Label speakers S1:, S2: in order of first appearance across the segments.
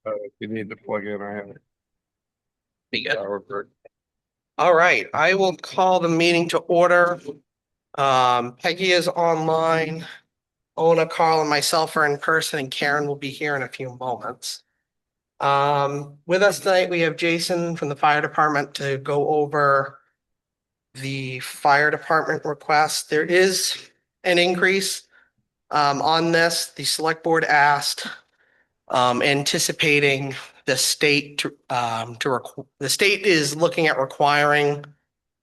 S1: If you need to plug in, I have a
S2: Be good.
S1: power brick.
S2: All right, I will call the meeting to order. Peggy is online. Ona, Carl, and myself are in person, and Karen will be here in a few moments. With us tonight, we have Jason from the fire department to go over the fire department request. There is an increase on this. The select board asked, anticipating the state the state is looking at requiring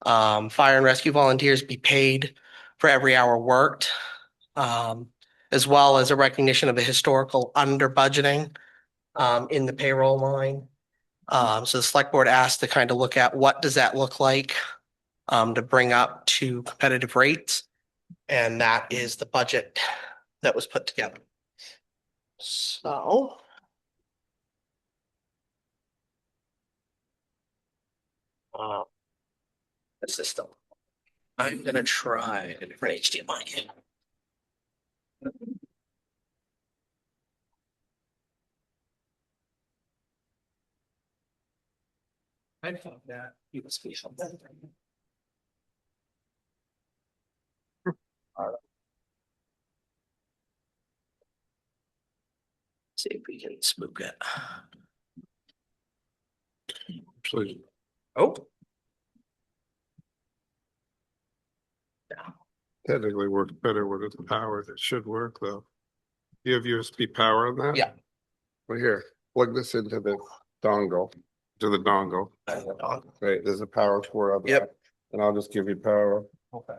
S2: fire and rescue volunteers be paid for every hour worked, um, as well as a recognition of the historical under budgeting in the payroll line. So the select board asked to kind of look at what does that look like to bring up to competitive rates. And that is the budget that was put together. So. Uh, the system. I'm gonna try a different HDMI. I found that USB something. See if we can spook it.
S1: Please.
S2: Oh.
S1: Technically works better with its power. It should work though. You have USB power on that?
S2: Yeah.
S1: Well, here, plug this into the dongle, to the dongle. Right, there's a power cord on that.
S2: Yep.
S1: And I'll just give you power.
S2: Okay.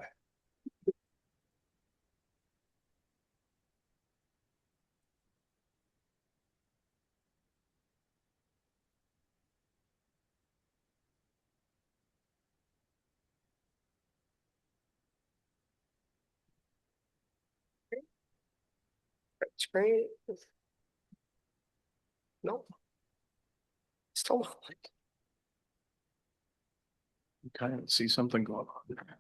S2: Screen. Nope. Still not like.
S3: Kind of see something going on there.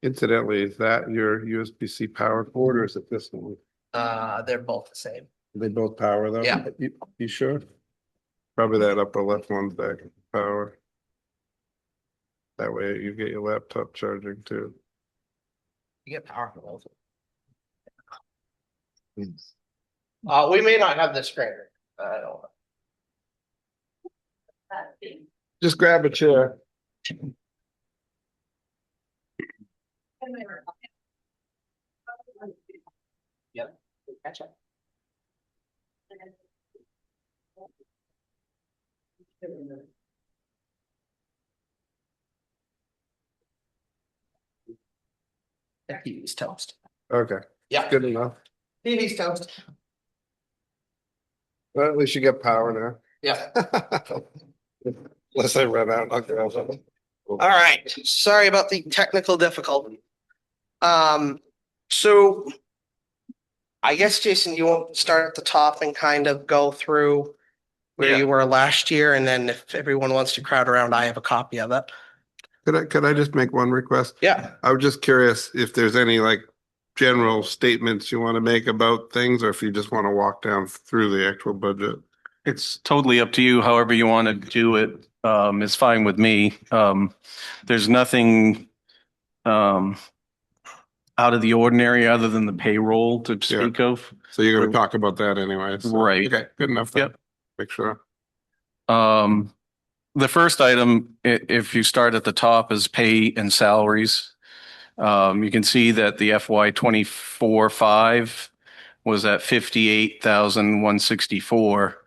S1: Incidentally, is that your USB-C power cord or is it this one?
S2: They're both the same.
S1: They both power though?
S2: Yeah.
S1: You sure? Probably that upper left one's back power. That way you get your laptop charging too.
S2: You get power from both.
S1: Hmm.
S2: We may not have the screen. I don't know.
S1: Just grab a chair.
S2: Yep. Gotcha. That TV's toast.
S1: Okay,
S2: Yeah,
S1: good enough.
S2: TV's toast.
S1: Well, at least you get power
S2: Yeah.
S1: now. Unless I run out, I'll grab something.
S2: All right. Sorry about the technical difficulty. So I guess, Jason, you want to start at the top and kind of go through where
S3: Yeah.
S2: you were last year, and then if everyone wants to crowd around, I have a copy of it.
S1: Could I just make one request?
S2: Yeah.
S1: I was just curious if there's any like general statements you want to make about things, or if you just want to walk down through the actual budget.
S3: It's totally up to you. However you want to do it, is fine with me. There's nothing, out of the ordinary other than the payroll to speak of.
S1: So you're going to talk about that anyway. So-
S3: Right.
S1: Okay, good enough. then.
S3: Yep.
S1: Make sure.
S3: The first item, if you start at the top, is pay and salaries. You can see that the FY 24-5 was at 58,164.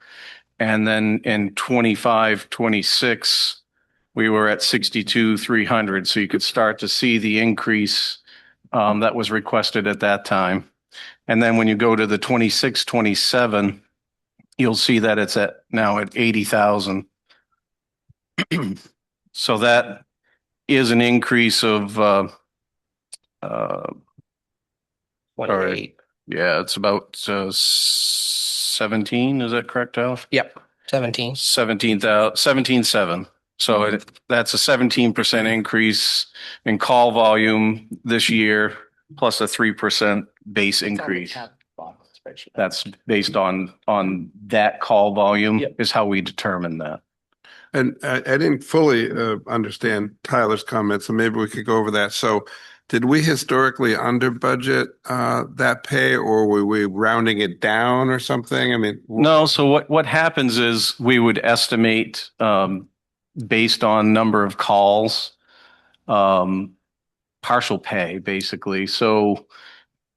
S3: And then in 25-26, we were at 62,300. So you could start to see the increase that was requested at that time. And then when you go to the 26-27, you'll see that it's now at 80,000. So that is an increase of, all right. Yeah, it's about 17. Is that correct, Al?
S2: Yep. 17.
S3: 17,7. So that's a 17% increase in call volume this year plus a 3% base increase. That's based on that call volume
S2: Yep.
S3: is how we determine that.
S1: And I didn't fully understand Tyler's comments, so maybe we could go over that. So did we historically under budget that pay, or were we rounding it down or something? I mean,
S3: No, so what happens is we would estimate based on number of calls, partial pay basically. So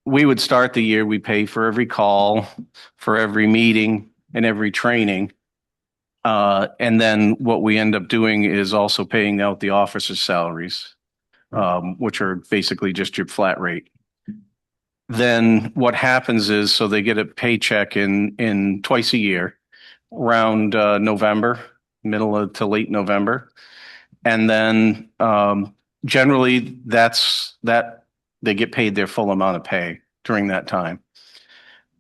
S3: we would start the year, we pay for every call, for every meeting and every training. And then what we end up doing is also paying out the officers' salaries, which are basically just your flat rate. Then what happens is, so they get a paycheck in twice a year, around November, to late November. And then generally that they get paid their full amount of pay during that time.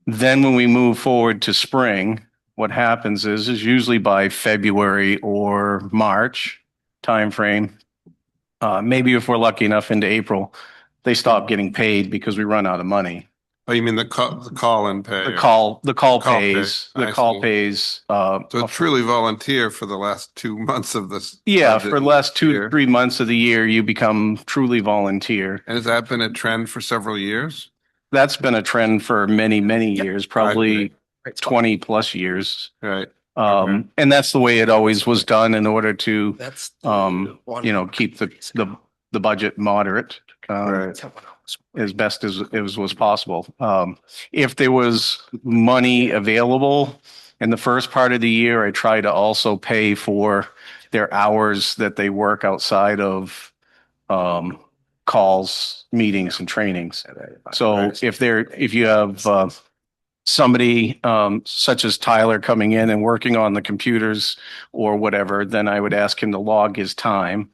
S3: Then when we move forward to spring, what happens is usually by February or March timeframe, maybe if we're lucky enough into April, they stop getting paid because we run out of money.
S1: oh, you mean the call-in pay?
S3: The call
S1: Call
S3: pays,
S1: pay.
S3: the
S1: I
S3: call
S1: see.
S3: pays.
S1: So truly volunteer for the last 2 months of this.
S3: Yeah,
S1: budget
S3: for the last 2
S1: year.
S3: to 3 months of the year, you become truly volunteer.
S1: And has that been a trend for several years?
S3: That's been a trend for many, many years, probably 20 plus years.
S1: Right.
S3: And that's the way it always was done in order to,
S2: That's
S3: keep the budget moderate.
S1: Right.
S3: As best as it was possible. If there was money available in the first part of the year, I try to also pay for their hours that they work outside of calls, meetings, and trainings. So if you have somebody such as Tyler coming in and working on the computers or whatever, then I would ask him to log his time.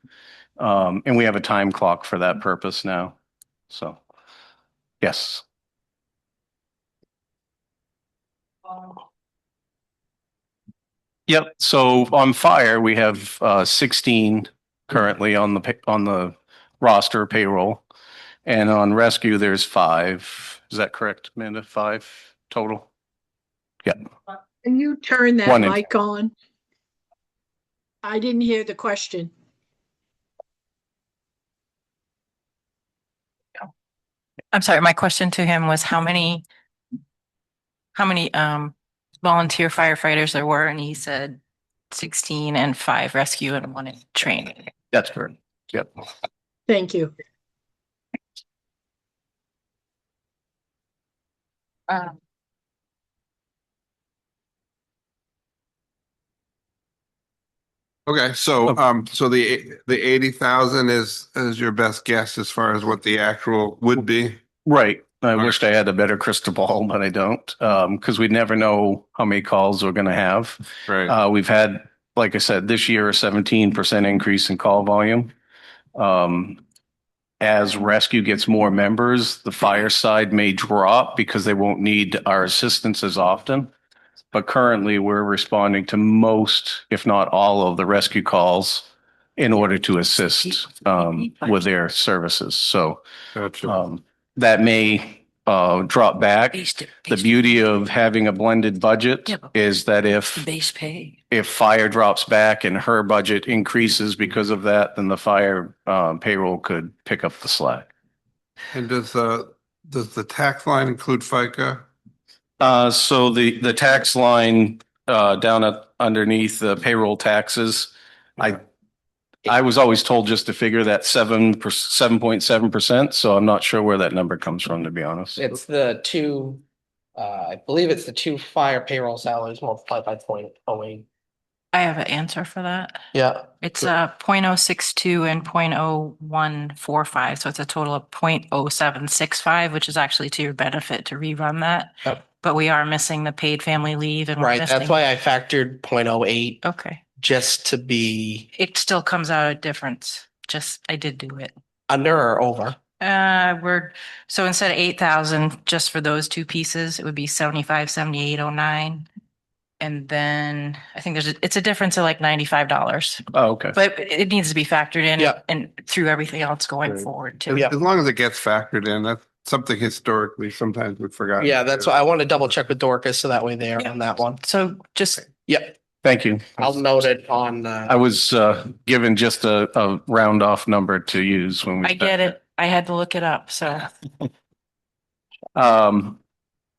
S3: And we have a time clock for that purpose now. So, yes. Yep. So on fire, we have 16 currently on the roster payroll. And on rescue, there's 5. Is that correct, Amanda? 5 total? Yeah.
S4: Can you turn that
S3: One in-
S4: mic on? I didn't hear the question.
S5: I'm sorry, my question to him was how many volunteer firefighters there were, and he said 16 and 5 rescue and 1 in training.
S3: That's correct. Yep.
S4: Thank you.
S1: Okay, so so the 80,000 is your best guess as far as what the actual would be?
S3: Right. I wished I had a better crystal ball, but I don't, because we never know how many calls we're going to have.
S1: Right.
S3: We've had, like I said, this year, a 17% increase in call volume. As rescue gets more members, the fire side may drop because they won't need our assistance as often. But currently, we're responding to most, if not all, of the rescue calls in order to assist with their services. So
S1: Gotcha.
S3: that may drop back. The beauty of having a blended budget is that
S5: Base pay.
S3: if fire drops back and her budget increases because of that, then the fire payroll could pick up the slack.
S1: And does the tax line include FICA?
S3: So the tax line down underneath the payroll taxes, I was always told just to figure that 7.7%. So I'm not sure where that number comes from, to be honest.
S2: It's the two, I believe it's the 2 fire payroll salaries multiplied by 0.08.
S5: I have an answer for that.
S2: Yeah.
S5: It's 0.062 and 0.0145. So it's a total of 0.0765, which is actually to your benefit to rerun that.
S2: Yep.
S5: But we are missing the paid family leave and we're
S2: Right. That's
S5: missing.
S2: why I factored 0.08
S5: Okay.
S2: just to be
S5: It still comes out a difference. I did do it.
S2: under or over.
S5: So instead of 8,000 just for those 2 pieces, it would be 75, 7809. And then I think it's a difference of like $95,
S3: Oh, okay.
S5: but it needs to be factored in
S2: Yeah.
S5: and through everything else going
S1: Right.
S5: forward too.
S2: Yeah.
S1: As long as it gets factored in, that's something historically sometimes we've forgotten.
S2: Yeah,
S1: to
S2: that's
S1: do.
S2: why I want to double check with Dorcas so that way they're
S5: Yeah.
S2: on that one.
S5: So just,
S2: Yeah,
S3: Thank you.
S2: I'll note it on,
S3: I was given just a round off number to use when we.
S5: I get it. I had to look it up, so.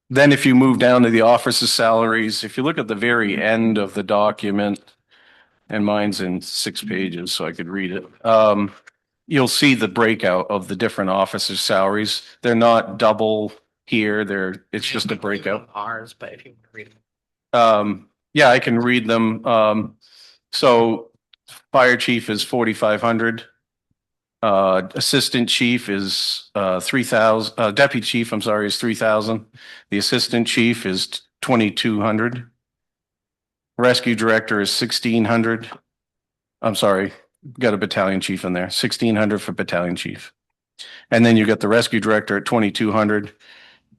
S3: Then if you move down to the officers' salaries, if you look at the very end of the document, and mine's in 6 pages, so I could read it. You'll see the breakout of the different officers' salaries. They're not double here. It's just a breakout.
S2: ours, but if you want to read it.
S3: Yeah, I can read them. So fire chief is 4,500. Assistant chief is 3,000. Deputy chief, I'm sorry, is 3,000. The assistant chief is 2,200. Rescue director is 1,600. I'm sorry, got a battalion chief in there. 1,600 for battalion chief. And then you got the rescue director at 2,200.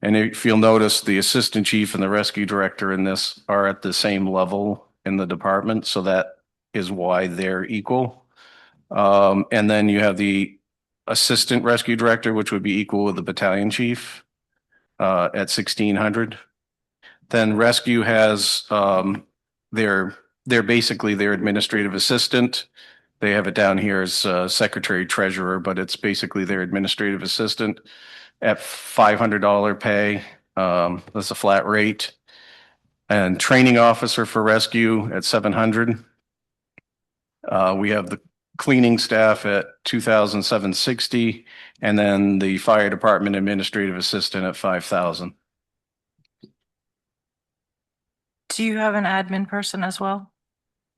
S3: And if you'll notice, the assistant chief and the rescue director in this are at the same level in the department, so that is why they're equal. And then you have the assistant rescue director, which would be equal with the battalion chief at 1,600. Then rescue has they're basically their administrative assistant. They have it down here as secretary treasurer, but it's basically their administrative assistant at $500 pay. That's a flat rate. And training officer for rescue at 700. We have the cleaning staff at 2,760, and then the fire department administrative assistant at 5,000.
S5: Do you have an admin person as well?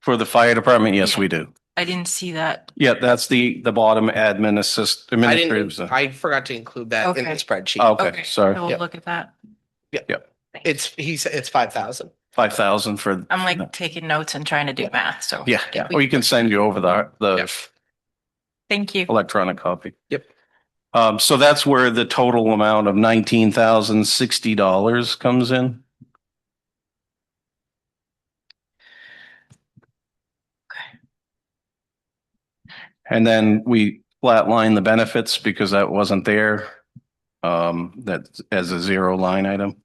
S3: For the fire department, yes, we do.
S5: I didn't see that.
S3: Yeah, that's the bottom admin assist
S2: I
S3: administrative.
S2: didn't, I forgot to include that in the
S5: Okay.
S2: spreadsheet.
S3: Okay, sorry.
S5: I will
S2: Yep.
S5: look at that.
S2: It's 5,000.
S3: 5,000 for.
S5: I'm like taking notes and trying to do math, so.
S3: Yeah, or you can send you over
S2: Yeah.
S3: the
S5: Thank you.
S3: electronic copy.
S2: Yep.
S3: So that's where the total amount of $19,060 comes in. And then we flatline the benefits because that wasn't there. That as a zero line item.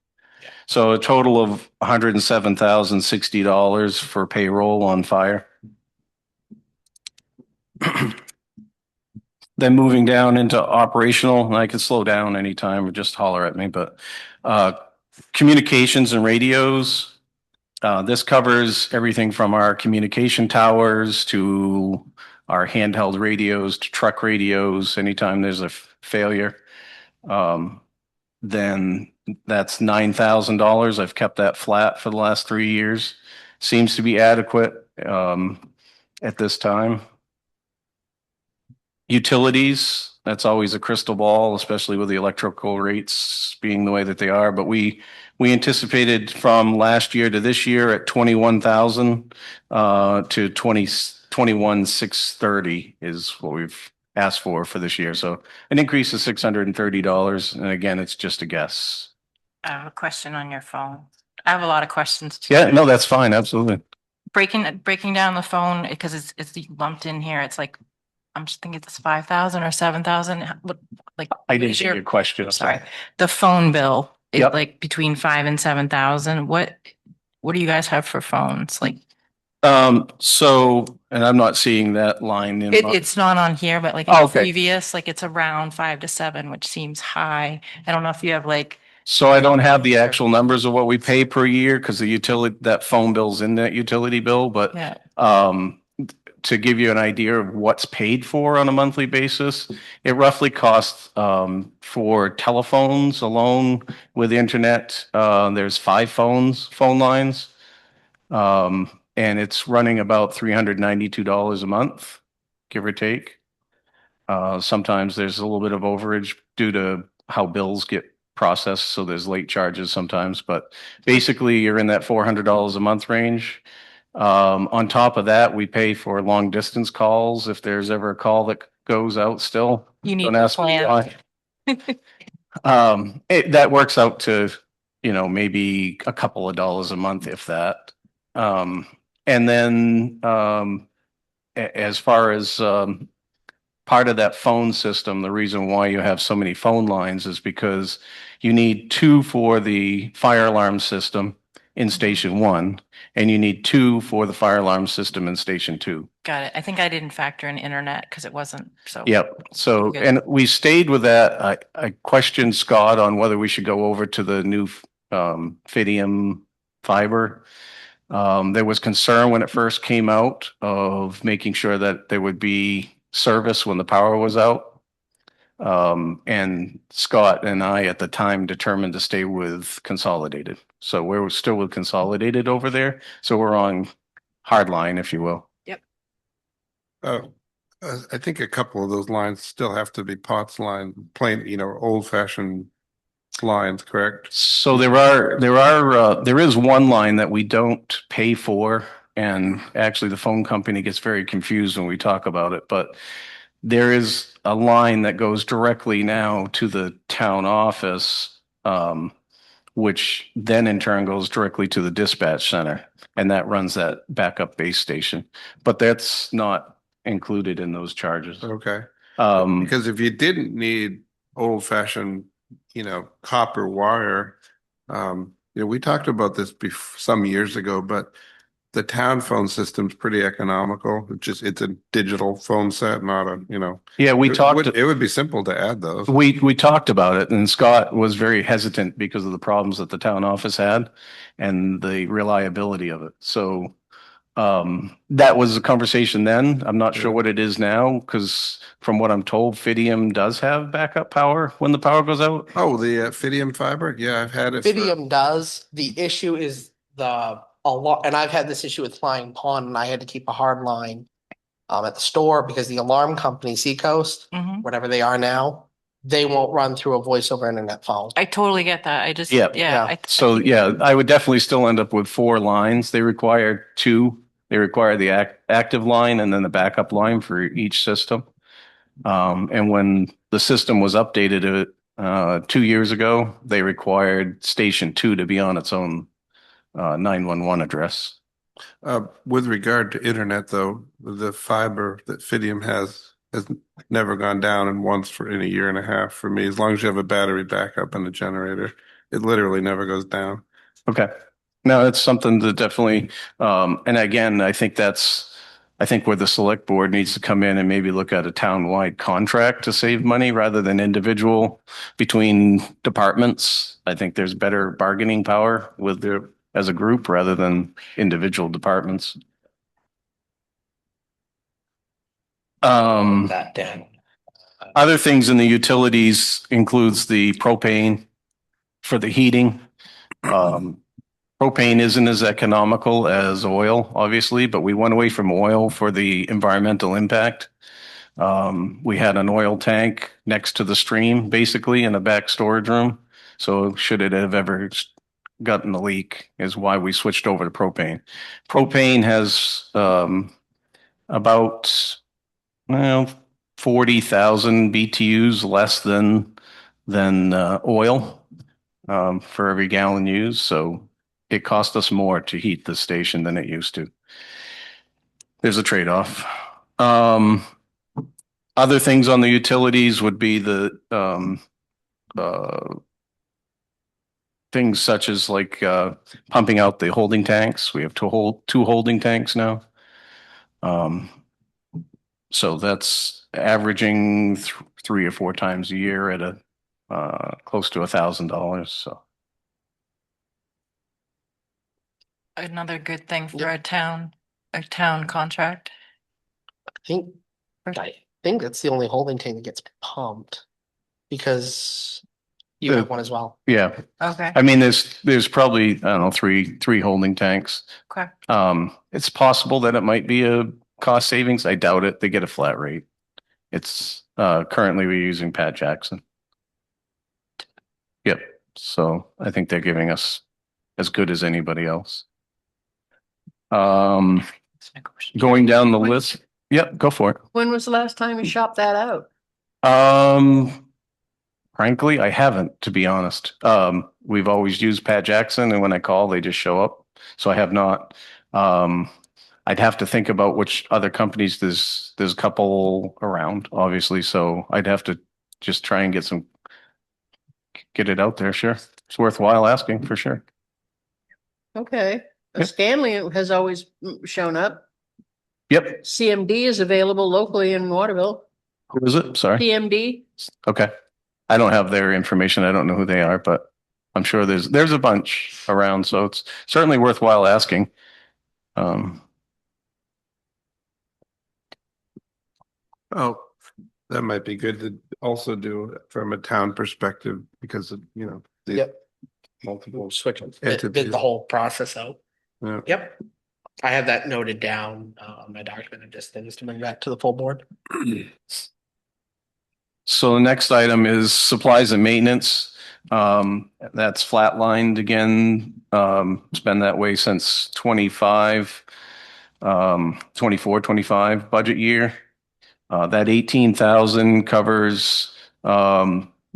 S3: So a total of $107,060 for payroll on fire. Then moving down into operational, and I can slow down anytime or just holler at me, but communications and radios. This covers everything from our communication towers to our handheld radios to truck radios. Anytime there's a failure, then that's $9,000. I've kept that flat for the last 3 years. Seems to be adequate at this time. Utilities, that's always a crystal ball, especially with the electrical rates being the way that they are. But we anticipated from last year to this year at 21,000 to 21,630 is what we've asked for this year. So an increase of $630. And again, it's just a guess.
S5: I have a question on your phone. I have a lot of questions too.
S3: Yeah, no, that's fine. Absolutely.
S5: Breaking down the phone because it's lumped in here. It's like, I'm just thinking it's 5,000 or 7,000. What, like,
S3: I
S5: what
S3: didn't
S5: is
S3: get your question.
S5: sorry, the phone bill is
S3: Yep.
S5: like between 5,000 and 7,000. What do you guys have for phones? Like,
S3: So, and I'm not seeing that line in.
S5: it's not on here, but like in
S3: Oh,
S5: the
S3: okay.
S5: previous, like it's around 5 to 7, which seems high. I don't know if you have like,
S3: So I don't have the actual numbers of what we pay per year because the utility, that phone bill's in that utility bill, but
S5: yeah,
S3: to give you an idea of what's paid for on a monthly basis, it roughly costs for telephones alone with internet. There's 5 phone lines. And it's running about $392 a month, give or take. Sometimes there's a little bit of overage due to how bills get processed, so there's late charges sometimes, but basically you're in that $400 a month range. On top of that, we pay for long distance calls if there's ever a call that goes out still.
S5: you need
S3: Don't
S5: to
S3: ask me
S5: plan.
S3: why. That works out to, maybe a couple of dollars a month, if that. And then, as far as, part of that phone system, the reason why you have so many phone lines is because you need two for the fire alarm system in station one, and you need two for the fire alarm system in station two.
S5: Got it. I think I didn't factor in internet because it wasn't, so.
S3: Yep. So,
S5: Good.
S3: and we stayed with that. I questioned Scott on whether we should go over to the new, Fidium fiber. There was concern when it first came out of making sure that there would be service when the power was out. And Scott and I at the time determined to stay with Consolidated. So we're still with Consolidated over there. So we're on hardline, if you will.
S1: I think a couple of those lines still have to be POTS line, plain, old fashioned lines, correct?
S3: So there is one line that we don't pay for. And actually the phone company gets very confused when we talk about it, but there is a line that goes directly now to the town office, which then in turn goes directly to the dispatch center, and that runs that backup base station. But that's not included in those charges.
S1: Okay.
S3: Um,
S1: Because if you didn't need old fashioned, copper wire, we talked about this some years ago, but the town phone system's pretty economical. It's a digital phone set, not a,
S3: yeah, we talked.
S1: It would be simple to add those.
S3: We talked about it, and Scott was very hesitant because of the problems that the town office had and the reliability of it. So that was a conversation then. I'm not sure what it is now, because from what I'm told, Fidium does have backup power when the power goes out.
S1: Oh, the Fidium fiber? Yeah, I've had it.
S2: Fidium does. The issue is and I've had this issue with Flying Pond, and I had to keep a hard line at the store because the alarm company, Seacoast,
S5: Mhm.
S2: whatever they are now, they won't run through a voice over internet phone.
S5: I totally get that. I just,
S3: Yeah.
S5: yeah.
S3: So yeah, I would definitely still end up with 4 lines. They require 2. They require the active line and then the backup line for each system. And when the system was updated 2 years ago, they required station 2 to be on its own 911 address.
S1: With regard to internet, though, the fiber that Fidium has never gone down in a year and a half for me. As long as you have a battery backup and a generator, it literally never goes down.
S3: Okay. No, it's something that definitely, and again, I think where the select board needs to come in and maybe look at a town-wide contract to save money rather than individual between departments. I think there's better bargaining power as a group rather than individual departments.
S2: That down.
S3: Other things in the utilities includes the propane for the heating. Propane isn't as economical as oil, obviously, but we went away from oil for the environmental impact. We had an oil tank next to the stream, basically in a back storage room. So should it have ever gotten a leak is why we switched over to propane. Propane has about 40,000 BTUs less than oil for every gallon used. So it cost us more to heat the station than it used to. There's a trade-off. Other things on the utilities would be the things such as like pumping out the holding tanks. We have two holding tanks now. So that's averaging 3 or 4 times a year at a close to $1,000. So
S5: Another good thing for a town contract.
S2: I think that's the only holding tank that gets pumped because you have one as well.
S3: yeah,
S5: Okay.
S3: I mean there's probably, I don't know, three holding tanks.
S5: Okay.
S3: It's possible that it might be a cost savings. I doubt it. They get a flat rate. It's currently we're using Pat Jackson. Yep. So I think they're giving us as good as anybody else. Going down the list. Yep, go for it.
S4: When was the last time you shopped that out?
S3: Frankly, I haven't, to be honest. We've always used Pat Jackson, and when I call, they just show up. So I have not. I'd have to think about which other companies there's a couple around, obviously, so I'd have to just try and get it out there, sure. It's worthwhile asking for sure.
S6: Okay.
S3: Yep.
S6: Stanley has always shown up.
S3: Yep.
S6: CMD is available locally in Waterville.
S3: Who is it? Sorry.
S6: CMD.
S3: Okay. I don't have their information. I don't know who they are, but I'm sure there's a bunch around, so it's certainly worthwhile asking.
S1: Oh, that might be good to also do from a town perspective because of, the
S2: Yep.
S1: multiple
S2: Switch, bid
S1: entities.
S2: the whole process out.
S1: Yeah.
S2: Yep. I have that noted down on my document of just things to bring back to the full board.
S3: So the next item is supplies and maintenance. That's flatlined again. It's been that way since 25, 24, 25 budget year. That 18,000 covers,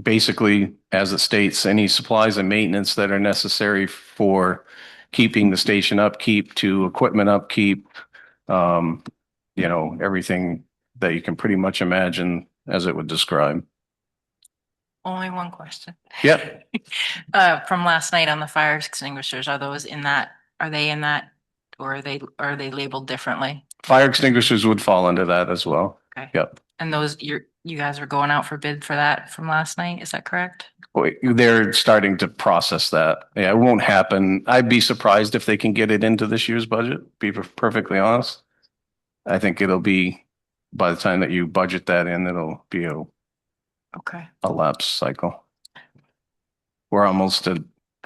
S3: basically, as it states, any supplies and maintenance that are necessary for keeping the station upkeep to equipment upkeep. Everything that you can pretty much imagine as it would describe.
S5: Only one question.
S3: Yep.
S5: From last night on the fire extinguishers, are they in that, or are they labeled differently?
S3: Fire extinguishers would fall into that as well.
S5: Okay.
S3: Yep.
S5: And you guys are going out for bid for that from last night, is that correct?
S3: They're starting to process that. Yeah, it won't happen. I'd be surprised if they can get it into this year's budget, be perfectly honest. I think it'll be, by the time that you budget that in, it'll be
S5: Okay,
S3: a lapse cycle. We're almost
S5: but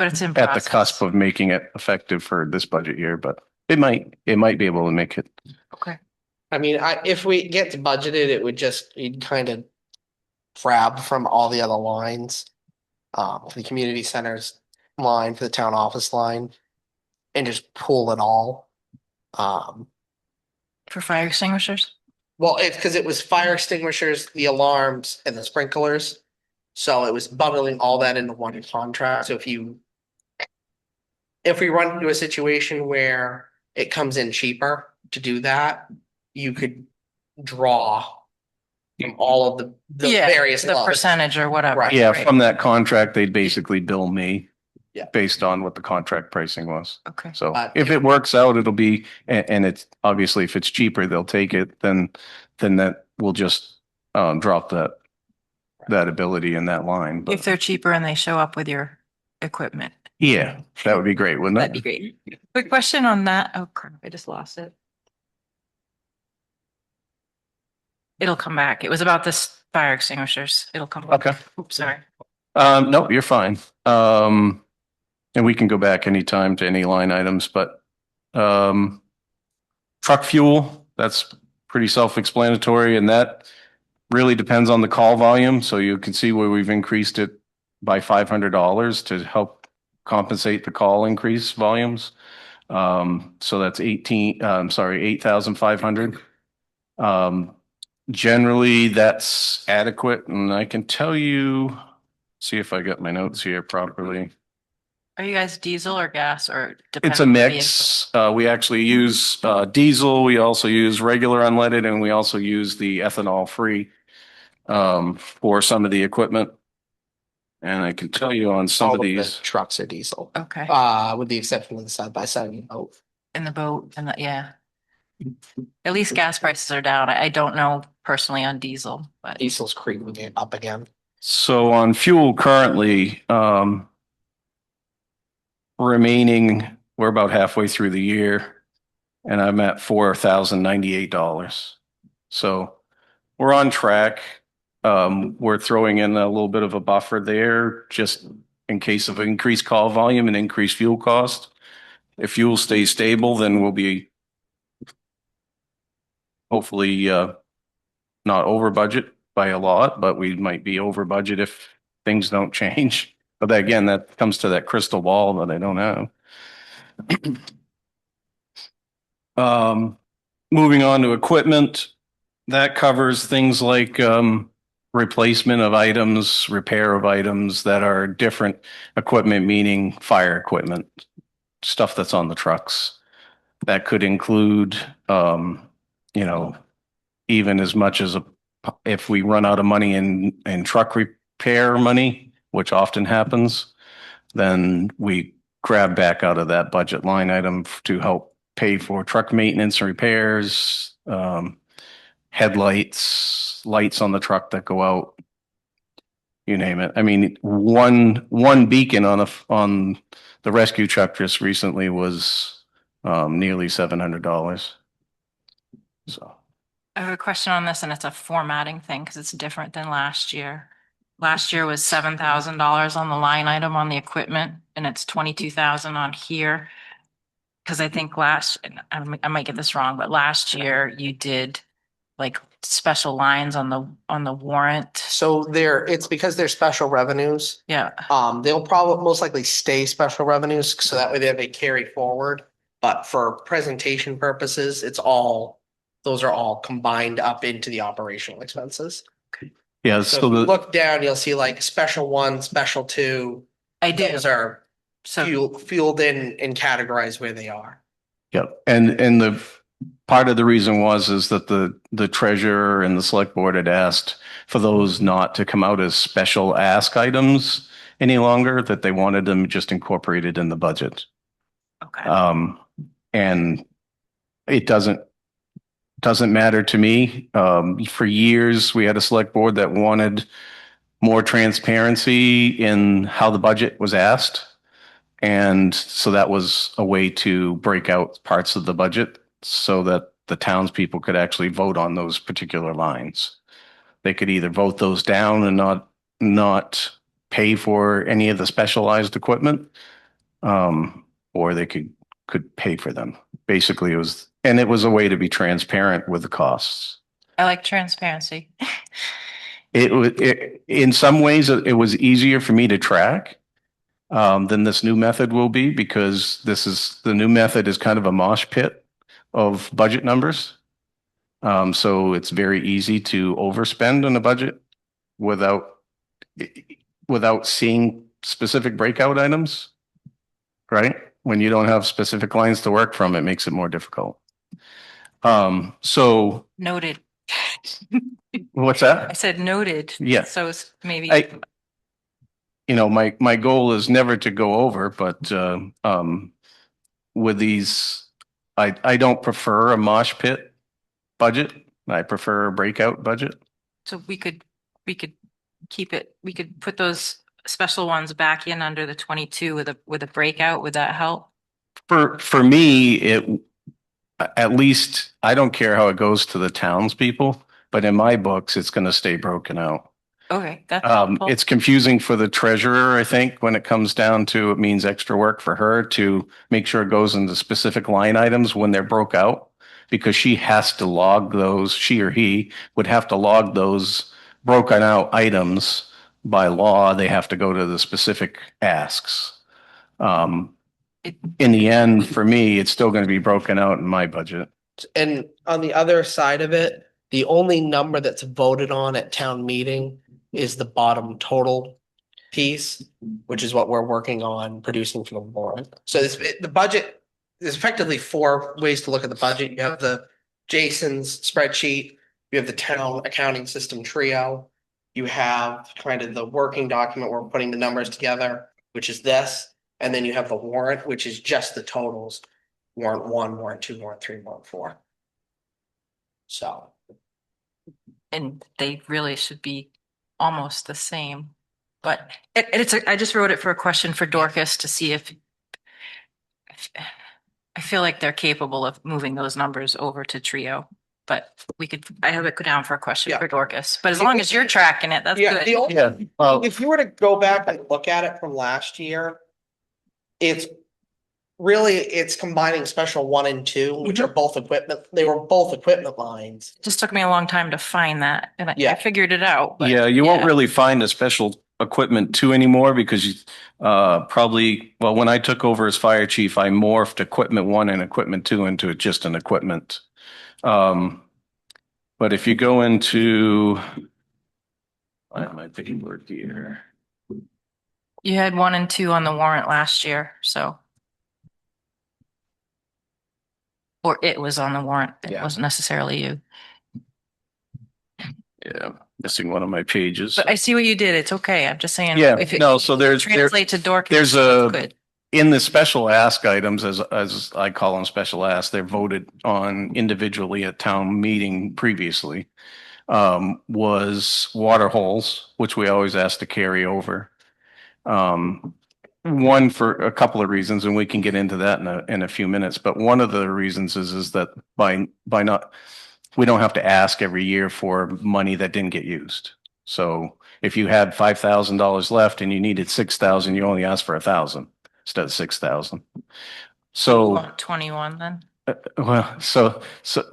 S5: it's in
S3: at the
S5: process.
S3: cusp of making it effective for this budget year, but it might be able to make it.
S5: Okay,
S2: I mean, if we get to budgeted, it would you'd kind of grab from all the other lines. For the community centers line, for the town office line, and just pull it all.
S5: for fire extinguishers?
S2: Well, it's because it was fire extinguishers, the alarms, and the sprinklers. So it was bundling all that into one contract. So if we run into a situation where it comes in cheaper to do that, you could draw from all of the
S5: Yeah,
S2: various
S5: the
S2: lots.
S5: percentage or whatever.
S2: Right.
S3: Yeah,
S5: right.
S3: from that contract, they'd basically bill me.
S2: Yeah.
S3: Based on what the contract pricing was.
S5: Okay,
S3: So
S2: But
S3: if it works out, it'll be, and it's obviously if it's cheaper, they'll take it, then that will just drop that ability in that line. But
S5: if they're cheaper and they show up with your equipment,
S3: yeah, that would be great, wouldn't
S5: that'd
S3: it?
S5: be great. Quick question on that. Oh crap, I just lost it. It'll come back. It was about this fire extinguishers. It'll come back.
S3: Okay.
S5: Oops, sorry.
S3: No, you're fine. And we can go back anytime to any line items, but truck fuel, that's pretty self-explanatory, and that really depends on the call volume. So you can see where we've increased it by $500 to help compensate the call increase volumes. So that's 8,500. Generally, that's adequate, and I can tell you, see if I got my notes here properly.
S5: Are you guys diesel or gas or?
S3: It's a mix. We actually use diesel. We also use regular unleaded, and we also use the ethanol free for some of the equipment. And I can tell you on some
S2: all
S3: of
S2: the
S3: these,
S2: trucks are diesel.
S5: Okay,
S2: With the exception of the side by side and both.
S5: in the boat and yeah. At least gas prices are down. I don't know personally on diesel, but
S2: Diesel's creeping it up again.
S3: so on fuel currently, remaining, we're about halfway through the year, and I'm at $4,098. So we're on track. We're throwing in a little bit of a buffer there just in case of increased call volume and increased fuel cost. If fuel stays stable, then we'll be hopefully not over budget by a lot, but we might be over budget if things don't change. But again, that comes to that crystal ball that I don't have. Moving on to equipment, that covers things like replacement of items, repair of items that are different equipment, meaning fire equipment, stuff that's on the trucks. That could include, you know, even as much as if we run out of money in truck repair money, which often happens, then we grab back out of that budget line item to help pay for truck maintenance and repairs, headlights, lights on the truck that go out, you name it. I mean, one beacon on the rescue truck just recently was nearly $700. So.
S5: I have a question on this and it's a formatting thing because it's different than last year. Last year was $7,000 on the line item on the equipment and it's 22,000 on here. Because I think I might get this wrong, but last year you did like special lines on the warrant.
S2: So it's because they're special revenues.
S5: Yeah,
S2: They'll probably most likely stay special revenues, so that way they carry forward. But for presentation purposes, those are all combined up into the operational expenses.
S3: Yeah,
S2: So
S3: so
S2: if you
S3: the,
S2: look down, you'll see like special one, special two.
S5: I do.
S2: Those are
S5: So
S2: fueled in and categorized where they are.
S3: yep. And the part of the reason is that the treasurer and the select board had asked for those not to come out as special ask items any longer, that they wanted them just incorporated in the budget.
S5: okay.
S3: And it doesn't matter to me. For years, we had a select board that wanted more transparency in how the budget was asked. And so that was a way to break out parts of the budget so that the townspeople could actually vote on those particular lines. They could either vote those down and not pay for any of the specialized equipment, or they could pay for them. Basically, it was a way to be transparent with the costs.
S5: I like transparency.
S3: In some ways, it was easier for me to track than this new method will be, because the new method is kind of a mosh pit of budget numbers. So it's very easy to overspend on a budget without seeing specific breakout items, right? When you don't have specific lines to work from, it makes it more difficult. So
S5: Noted.
S3: what's
S5: I
S3: that?
S5: said noted.
S3: Yeah.
S5: So it's maybe.
S3: My goal is never to go over, but with these, I don't prefer a mosh pit budget. I prefer a breakout budget.
S5: So we could keep it, we could put those special ones back in under the 22 with a breakout. Would that help?
S3: For me, at least I don't care how it goes to the townspeople, but in my books, it's going to stay broken out.
S5: Okay, that's helpful.
S3: It's confusing for the treasurer, I think, when it comes down to, it means extra work for her to make sure it goes into specific line items when they're broke out, because she has to log those, she or he would have to log those broken out items by law. They have to go to the specific asks. In the end, for me, it's still going to be broken out in my budget.
S2: And on the other side of it, the only number that's voted on at town meeting is the bottom total piece, which is what we're working on producing for the warrant. So the budget, there's effectively four ways to look at the budget. You have the Jason's spreadsheet, you have the town accounting system trio, you have kind of the working document where we're putting the numbers together, which is this, and then you have the warrant, which is just the totals. Warrant 1, warrant 2, warrant 3, warrant 4. So.
S5: And they really should be almost the same. But I just wrote it for a question for Dorcas to see if I feel like they're capable of moving those numbers over to Trio. But I have it go down for a question
S2: Yeah.
S5: for Dorcas. But as long as you're tracking it, that's
S2: Yeah,
S5: good.
S2: if you were to go back and look at it from last year, it's combining special 1 and 2, which are both equipment. They were both equipment lines.
S5: It just took me a long time to find that and I
S2: Yeah.
S5: figured it out. But
S3: Yeah, you won't really find a special equipment 2 anymore, because probably, well, when I took over as fire chief, I morphed equipment 1 and equipment 2 into just an equipment. But if you go into, I have my paperwork here.
S5: You had 1 and 2 on the warrant last year, so. Or it was on the warrant. It
S3: Yeah.
S5: wasn't necessarily you.
S3: Yeah, missing one of my pages.
S5: But I see what you did. It's okay. I'm just saying.
S3: Yeah,
S5: if it
S3: no, so there's-
S5: Translate to Dorcas.
S3: there's
S5: that's
S3: a-
S5: good.
S3: In the special ask items, as I call them special ask, they're voted on individually at town meeting previously. Was water holes, which we always ask to carry over. One for a couple of reasons, and we can get into that in a few minutes, but one of the reasons is that by not, we don't have to ask every year for money that didn't get used. So if you had $5,000 left and you needed 6,000, you only ask for 1,000 instead of 6,000. So,
S5: 21 then.
S3: well,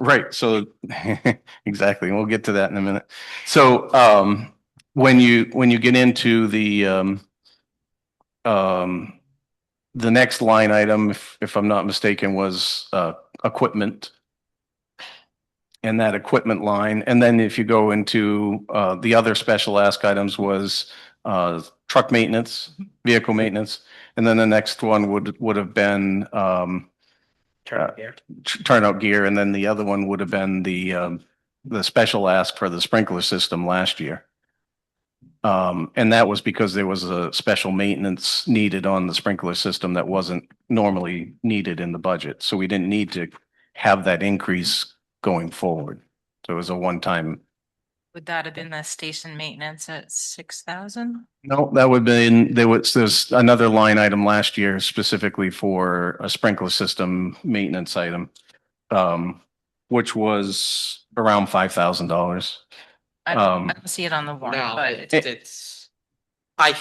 S3: right. So exactly. And we'll get to that in a minute. So, when you get into the next line item, if I'm not mistaken, was, equipment. And that equipment line. And then if you go into, the other special ask items was, truck maintenance, vehicle maintenance. And then the next one would have been,
S2: Turn here.
S3: turnout gear. And then the other one would have been the special ask for the sprinkler system last year. And that was because there was a special maintenance needed on the sprinkler system that wasn't normally needed in the budget. So we didn't need to have that increase going forward. So it was a one-time.
S5: Would that have been the station maintenance at 6,000?
S3: No, that would have been, there's another line item last year specifically for a sprinkler system maintenance item. Which was around $5,000.
S5: I don't see it on the warrant,
S2: No,
S5: but
S2: it's, I,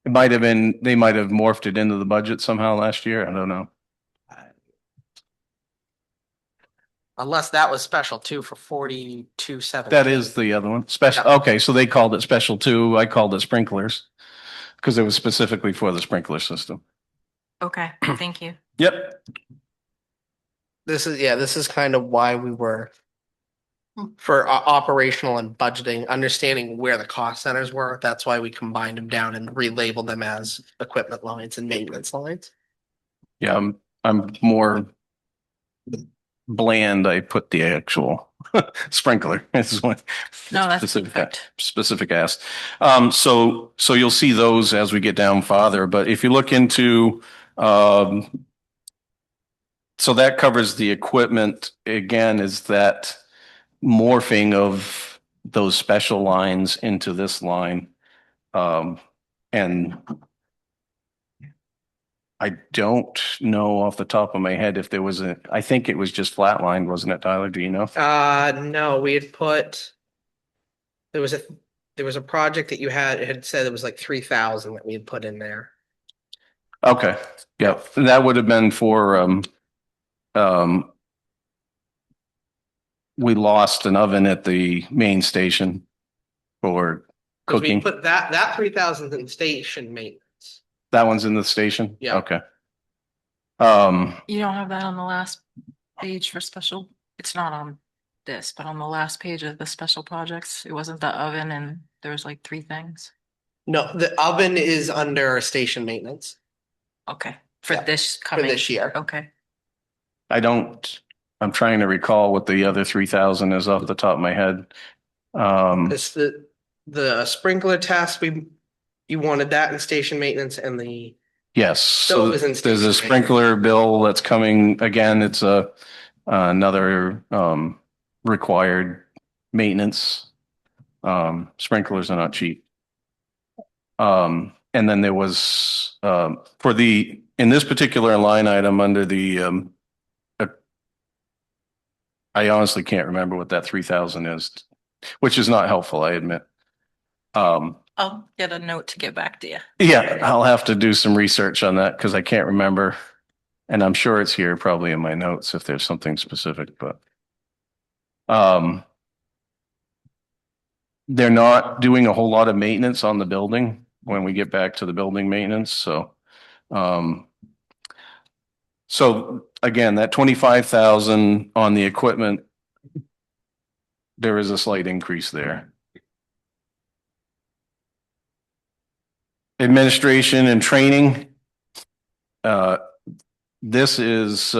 S3: It might have been, they might have morphed it into the budget somehow last year. I don't know.
S2: unless that was special too for 42.7.
S3: That is the other one. Special,
S2: Yeah.
S3: okay, so they called it special too. I called it sprinklers. Because it was specifically for the sprinkler system.
S5: okay, thank you.
S3: Yep.
S2: This is kind of why we were for operational and budgeting, understanding where the cost centers were. That's why we combined them down and relabeled them as equipment lines and maintenance lines.
S3: Yeah, I'm more bland. I put the actual sprinkler. This is one.
S5: No, that's
S3: specific,
S5: perfect.
S3: specific ask. So you'll see those as we get down farther, but if you look into, so that covers the equipment. Again, is that morphing of those special lines into this line. And I don't know off the top of my head if there was I think it was just flatlined, wasn't it, Tyler? Do you know?
S2: No, we had put, there was a project that you had said it was like 3,000 that we had put in there.
S3: Okay, yeah, that would have been for, we lost an oven at the main station for
S2: 'Cause we
S3: cooking.
S2: put that 3,000 in station maintenance.
S3: That one's in the station?
S2: Yeah.
S3: Okay.
S5: You don't have that on the last page for special, it's not on this, but on the last page of the special projects, it wasn't the oven and there was like 3 things.
S2: No, the oven is under station maintenance
S5: Okay, for
S2: Yeah,
S5: this
S2: for
S5: coming.
S2: this year.
S5: Okay,
S3: I'm trying to recall what the other 3,000 is off the top of my head.
S2: It's the sprinkler test, you wanted that in station maintenance and the,
S3: Yes, so
S2: Stove is in
S3: there's
S2: station
S3: a
S2: maintenance.
S3: sprinkler bill that's coming. Again, it's another required maintenance. Sprinklers are not cheap. And then there was in this particular line item under the I honestly can't remember what that 3,000 is, which is not helpful, I admit.
S5: I'll get a note to get back to you.
S3: Yeah, I'll have to do some research on that because I can't remember. And I'm sure it's here probably in my notes if there's something specific, but they're not doing a whole lot of maintenance on the building when we get back to the building maintenance. So again, that 25,000 on the equipment, there is a slight increase there. Administration and training. This is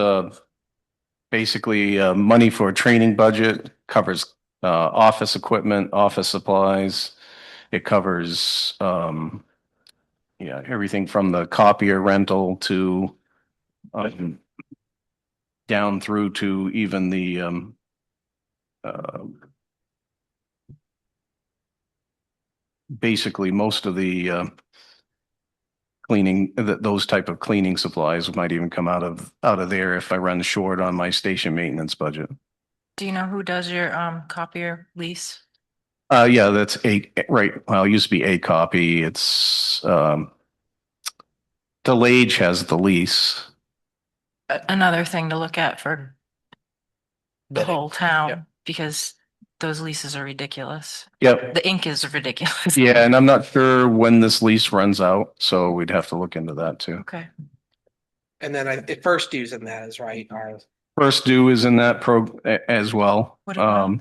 S3: basically money for a training budget, covers office equipment, office supplies. It covers yeah, everything from the copier rental to um, down through to even the uh, basically most of the cleaning, those type of cleaning supplies might even come out of there if I run short on my station maintenance budget.
S5: Do you know who does your copier lease?
S3: Yeah, that's right. Well, it used to be a copy. It's Delage has the lease.
S5: Another thing to look at for the
S2: Bidding.
S5: whole
S2: Yep.
S5: town, because those leases are ridiculous.
S3: Yep.
S5: The ink is ridiculous.
S3: Yeah, and I'm not sure when this lease runs out, so we'd have to look into that too.
S5: Okay.
S2: And then the first dues in that is right, are
S3: First due is in that as well.
S5: What about-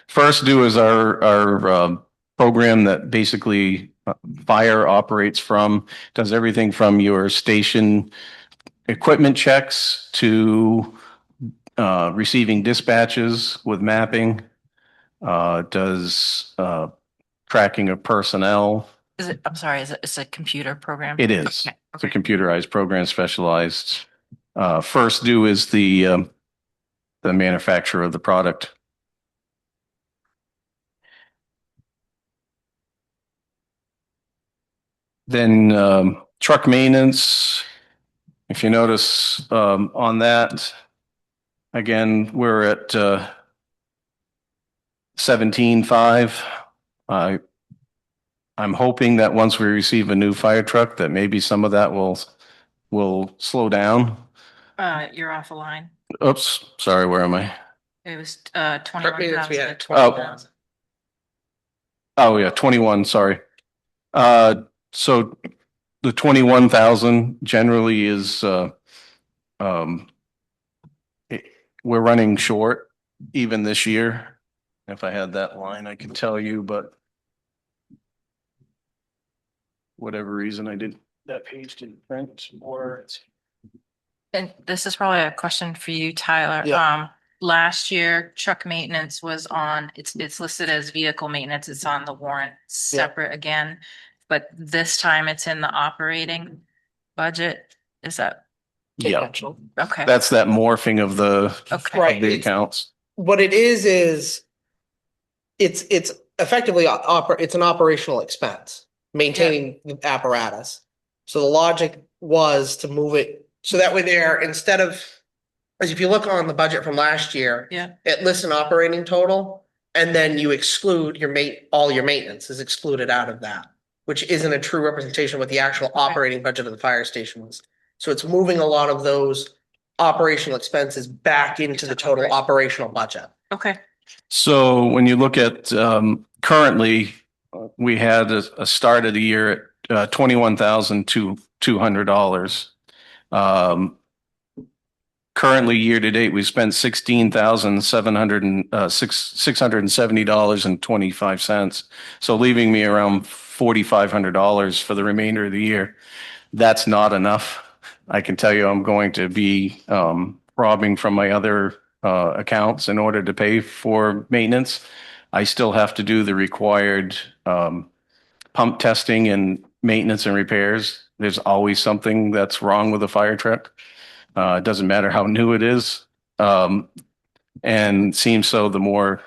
S3: First due is our program that basically fire operates from, does everything from your station equipment checks to receiving dispatches with mapping, does tracking of personnel.
S5: Is it, I'm sorry, it's a computer program?
S3: It is.
S5: Okay,
S3: It's a
S5: okay.
S3: computerized program specialized. First due is the manufacturer of the product. Then truck maintenance, if you notice on that, again, we're at 17.5. I'm hoping that once we receive a new fire truck, that maybe some of that will slow down.
S5: You're off a line.
S3: Oops, sorry, where am I?
S5: It was
S2: Truck
S5: 21,000
S2: maintenance, we
S5: to
S2: had
S5: 20,000.
S3: Oh, yeah, 21, sorry. So the 21,000 generally is we're running short even this year. If I had that line, I could tell you, but whatever reason that page didn't print or it's.
S5: And this is probably a question for you, Tyler.
S2: Yeah.
S5: Last year, truck maintenance was on, it's listed as vehicle maintenance. It's on the warrant separate again. But this time it's in the operating budget. Is that,
S3: Yeah,
S2: intentional.
S5: okay,
S3: that's that morphing of
S5: okay.
S2: Right.
S3: of the
S2: It's-
S3: accounts.
S2: What it is it's effectively it's an operational expense, maintaining the apparatus. So the logic was to move it, so that way there, instead of, as if you look on the budget from last year.
S5: Yeah.
S2: It lists an operating total, and then you exclude all your maintenance is excluded out of that, which isn't a true representation of what the actual operating budget of the fire station was. So it's moving a lot of those operational expenses back into the total operational budget.
S5: Okay.
S3: So when you look at currently, we had a start of the year at $21,200. Currently, year to date, we spent $16,670.25. So leaving me around $4,500 for the remainder of the year. That's not enough. I can tell you I'm going to be robbing from my other accounts in order to pay for maintenance. I still have to do the required pump testing and maintenance and repairs. There's always something that's wrong with a fire truck. It doesn't matter how new it is. And it seems so the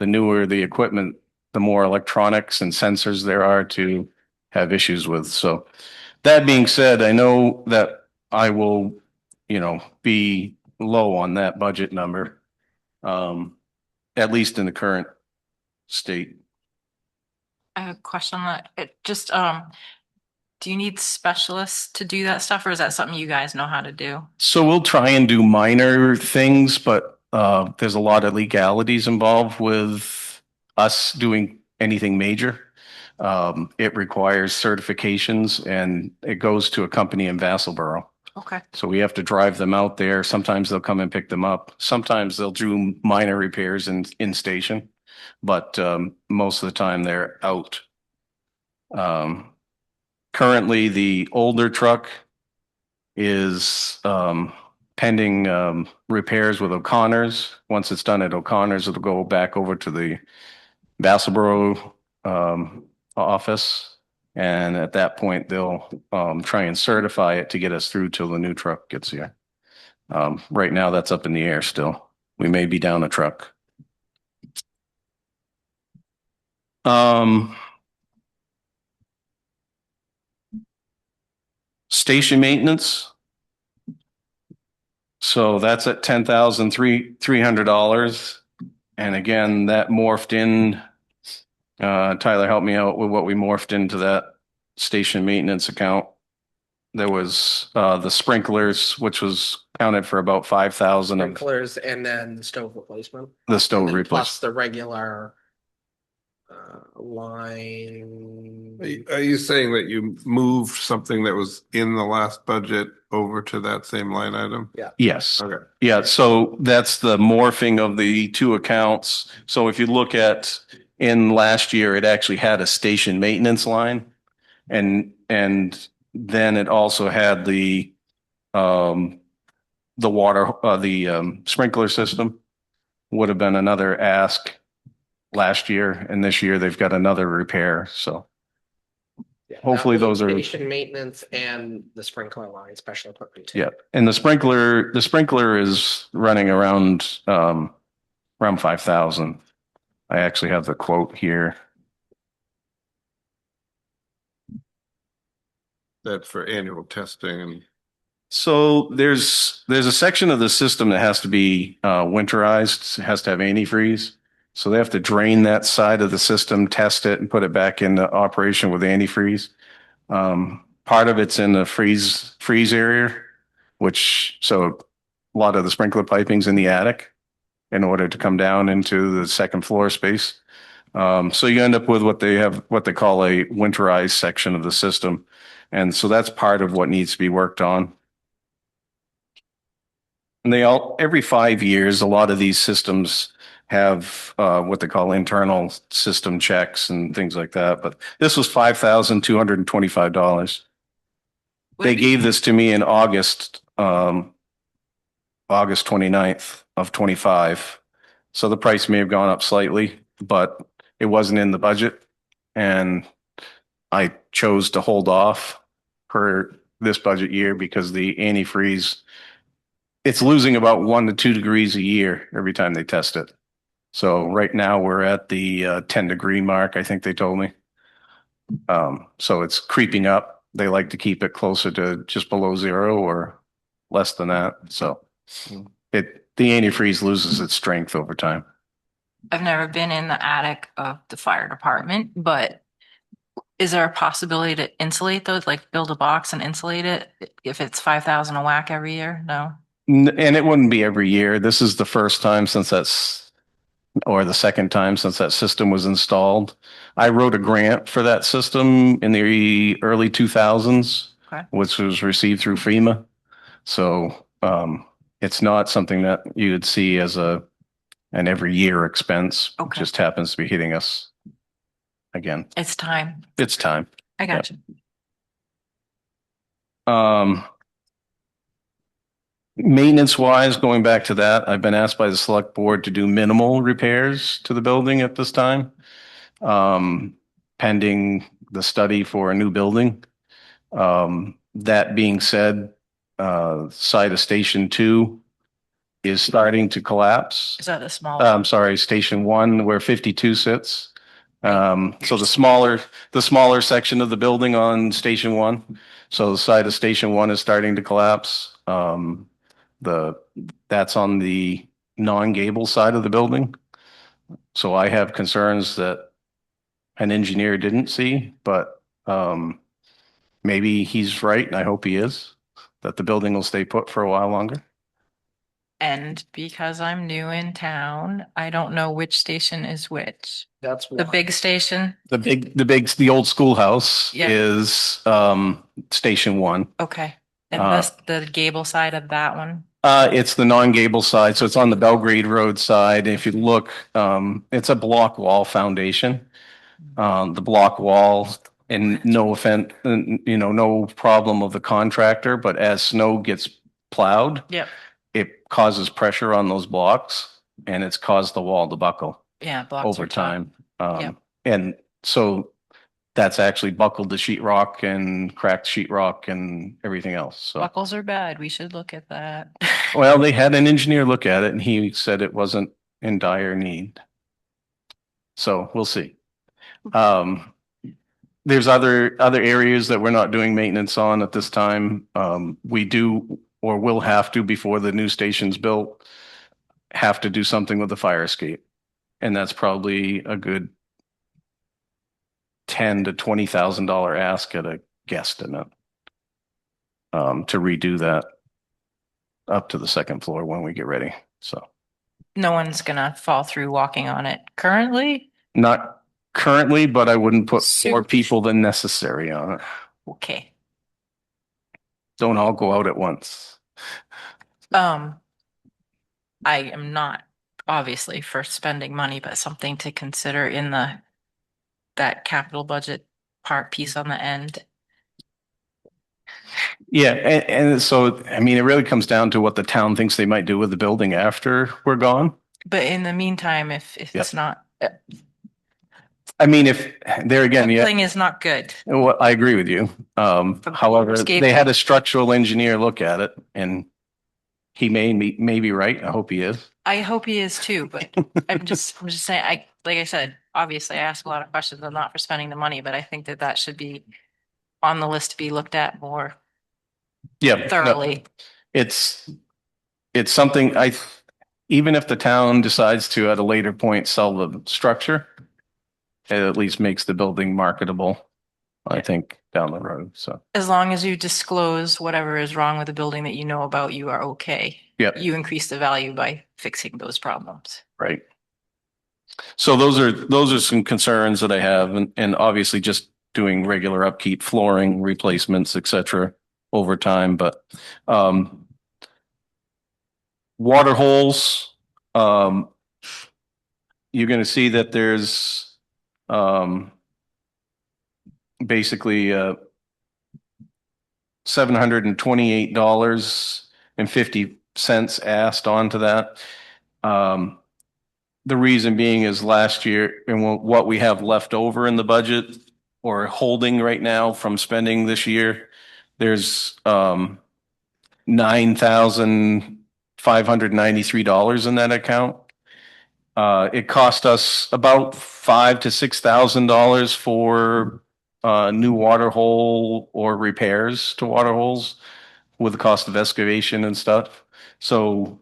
S3: newer the equipment, the more electronics and sensors there are to have issues with. So that being said, I know that I will, be low on that budget number. At least in the current state.
S5: I have a question on that. It just, do you need specialists to do that stuff, or is that something you guys know how to do?
S3: So we'll try and do minor things, but there's a lot of legalities involved with us doing anything major. It requires certifications and it goes to a company in Vassalboro.
S5: Okay.
S3: So we have to drive them out there. Sometimes they'll come and pick them up. Sometimes they'll do minor repairs in station, but most of the time they're out. Currently, the older truck is pending repairs with O'Connor's. Once it's done at O'Connor's, it'll go back over to the Vassalboro office. And at that point, they'll try and certify it to get us through till the new truck gets here. Right now, that's up in the air still. We may be down a truck. Station maintenance. So that's at $10,300. And again, that morphed in, Tyler, help me out with what we morphed into that station maintenance account. There was the sprinklers, which was counted for about 5,000 of
S2: Sprinklers and then the stove replacement.
S3: the stove
S2: And then
S3: replacement.
S2: plus the regular line.
S1: Are you saying that you moved something that was in the last budget over to that same line item?
S3: Yes.
S1: Okay.
S3: Yeah, so that's the morphing of the two accounts. So if you look at in last year, it actually had a station maintenance line. And then it also had the water, the sprinkler system would have been another ask last year. And this year they've got another repair. So
S2: Yeah,
S3: hopefully
S2: that was
S3: those are-
S2: station maintenance and the sprinkler line, special equipment too.
S3: yeah. And the sprinkler is running around 5,000. I actually have the quote here.
S1: That's for annual testing and
S3: So there's a section of the system that has to be winterized, has to have antifreeze. So they have to drain that side of the system, test it, and put it back into operation with antifreeze. Part of it's in the freeze area, which so a lot of the sprinkler piping's in the attic in order to come down into the second floor space. So you end up with what they call a winterized section of the system. And so that's part of what needs to be worked on. And every 5 years, a lot of these systems have what they call internal system checks and things like that. But this was $5,225. They gave this to me in August 29th of 25. So the price may have gone up slightly, but it wasn't in the budget. And I chose to hold off for this budget year because the antifreeze, it's losing about 1 to 2 degrees a year every time they test it. So right now we're at the 10-degree mark, I think they told me. So it's creeping up. They like to keep it closer to just below 0 or less than that. So the antifreeze loses its strength over time.
S5: I've never been in the attic of the fire department, but is there a possibility to insulate those, like build a box and insulate it if it's 5,000 a whack every year? No.
S3: And it wouldn't be every year. This is the first time since or the second time since that system was installed. I wrote a grant for that system in the early 2000s,
S5: Okay.
S3: which was received through FEMA. So it's not something that you would see as an every year expense.
S5: Okay.
S3: It just happens to be hitting us again.
S5: It's time.
S3: It's time.
S5: I got you.
S3: Maintenance wise, going back to that, I've been asked by the select board to do minimal repairs to the building at this time. Pending the study for a new building. That being said, site of Station 2 is starting to collapse.
S5: Is that a small?
S3: I'm sorry, Station 1 where 52 sits. So the smaller section of the building on Station 1. So the side of Station 1 is starting to collapse. That's on the non-gable side of the building. So I have concerns that an engineer didn't see, but maybe he's right, and I hope he is, that the building will stay put for a while longer.
S5: And because I'm new in town, I don't know which station is which.
S2: That's
S5: The
S2: one.
S5: big station?
S3: The old schoolhouse
S5: Yeah.
S3: is Station 1.
S5: Okay. And
S3: Uh,
S5: that's the gable side of that one?
S3: It's the non-gable side, so it's on the Belgrade Road side. If you look, it's a block wall foundation. The block wall And no offense, no problem of the contractor, but as snow gets plowed,
S5: Yep.
S3: it causes pressure on those blocks and it's caused the wall to buckle
S5: Yeah, blocks
S3: over
S5: are tough.
S3: time.
S5: Yep.
S3: And so that's actually buckled the sheetrock and cracked sheetrock and everything else. So,
S5: Buckles are bad. We should look at that.
S3: well, they had an engineer look at it and he said it wasn't in dire need. So we'll see. There's other areas that we're not doing maintenance on at this time. We do or will have to before the new station's built, have to do something with the fire escape. And that's probably a good $10,000 to $20,000 ask at a guesstimate. To redo that up to the second floor when we get ready. So
S5: No one's gonna fall through walking on it currently.
S3: not currently, but I wouldn't put more
S5: Super.
S3: people than necessary on it.
S5: Okay.
S3: Don't all go out at once.
S5: I am not obviously for spending money, but something to consider in that capital budget part piece on the end.
S3: Yeah, and so, I mean, it really comes down to what the town thinks they might do with the building after we're gone.
S5: But in the meantime, if
S3: Yep.
S5: it's not,
S3: I mean, if, there again, yeah,
S5: thing is not good.
S3: well, I agree with you. However,
S5: Escape.
S3: they had a structural engineer look at it and he may be right. I hope he is.
S5: I hope he is too, but I'm just saying, like I said, obviously I ask a lot of questions. I'm not for spending the money, but I think that should be on the list to be looked at more
S3: Yeah. no,
S5: thoroughly.
S3: It's something even if the town decides to at a later point sell the structure, it at least makes the building marketable, I think, down the road. So,
S5: As long as you disclose whatever is wrong with the building that you know about, you are okay.
S3: Yep.
S5: You increase the value by fixing those problems.
S3: right. So those are some concerns that I have and obviously just doing regular upkeep, flooring replacements, et cetera, over time, but, water holes, you're going to see that there's, basically, $728.50 asked onto that. The reason being is last year and what we have left over in the budget or holding right now from spending this year, there's $9,593 in that account. It cost us about $5,000 to $6,000 for new water hole or repairs to water holes with the cost of excavation and stuff. So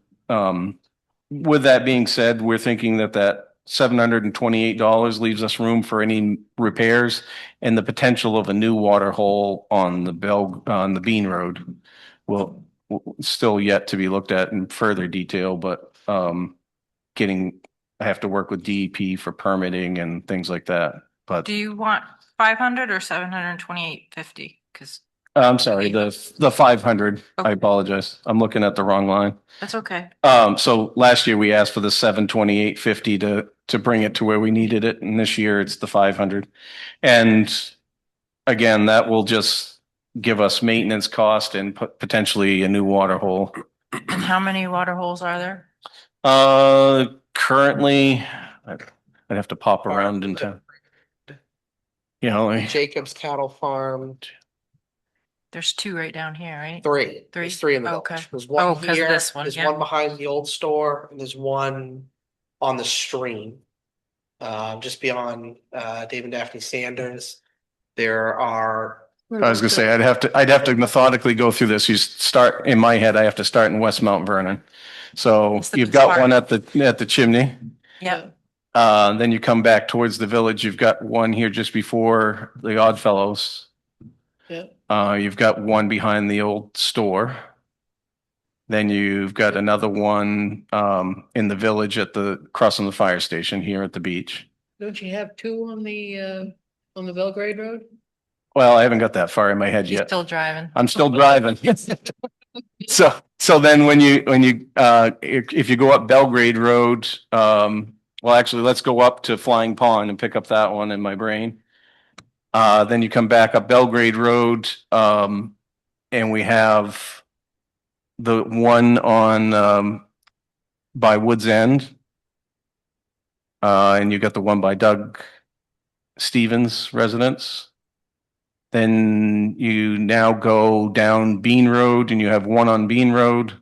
S3: with that being said, we're thinking that $728 leaves us room for any repairs and the potential of a new water hole on the Bean Road will still yet to be looked at in further detail, but I have to work with DEP for permitting and things like that. But
S5: Do you want 500 or 728.50? Because
S3: I'm sorry, the 500. I
S5: Okay.
S3: apologize. I'm looking at the wrong line.
S5: that's okay.
S3: So last year we asked for the 728.50 to bring it to where we needed it, and this year it's the 500. And again, that will just give us maintenance cost and potentially a new water hole.
S5: And how many water holes are there?
S3: Currently, I'd have to pop around into,
S2: Jacob's Cattle Farm,
S5: There's two right down here, right?
S2: three.
S5: Three?
S2: There's three in the
S5: Okay.
S2: village. There's
S5: Oh,
S2: one
S5: 'cause of
S2: here,
S5: this one,
S2: there's
S5: yeah.
S2: one behind the old store, and there's one on the stream. Just beyond Dave and Daphne Sanders. There are,
S3: I was gonna say, I'd have to methodically go through this. You start, in my head, I have to start in West Mount Vernon. So
S5: It's the
S3: you've got
S5: smart-
S3: one at the chimney.
S5: Yeah.
S3: Then you come back towards the village. You've got one here just before the Oddfellows.
S6: Yeah.
S3: You've got one behind the old store. Then you've got another one in the village crossing the fire station here at the beach.
S6: Don't you have two on the Belgrade Road?
S3: Well, I haven't got that far in my head
S5: He's
S3: yet.
S5: still driving.
S3: I'm still driving. So then when you if you go up Belgrade Road, well, actually, let's go up to Flying Pond and pick up that one in my brain. Then you come back up Belgrade Road, and we have the one on, by Woods End. And you got the one by Doug Stevens residence. Then you now go down Bean Road and you have one on Bean Road.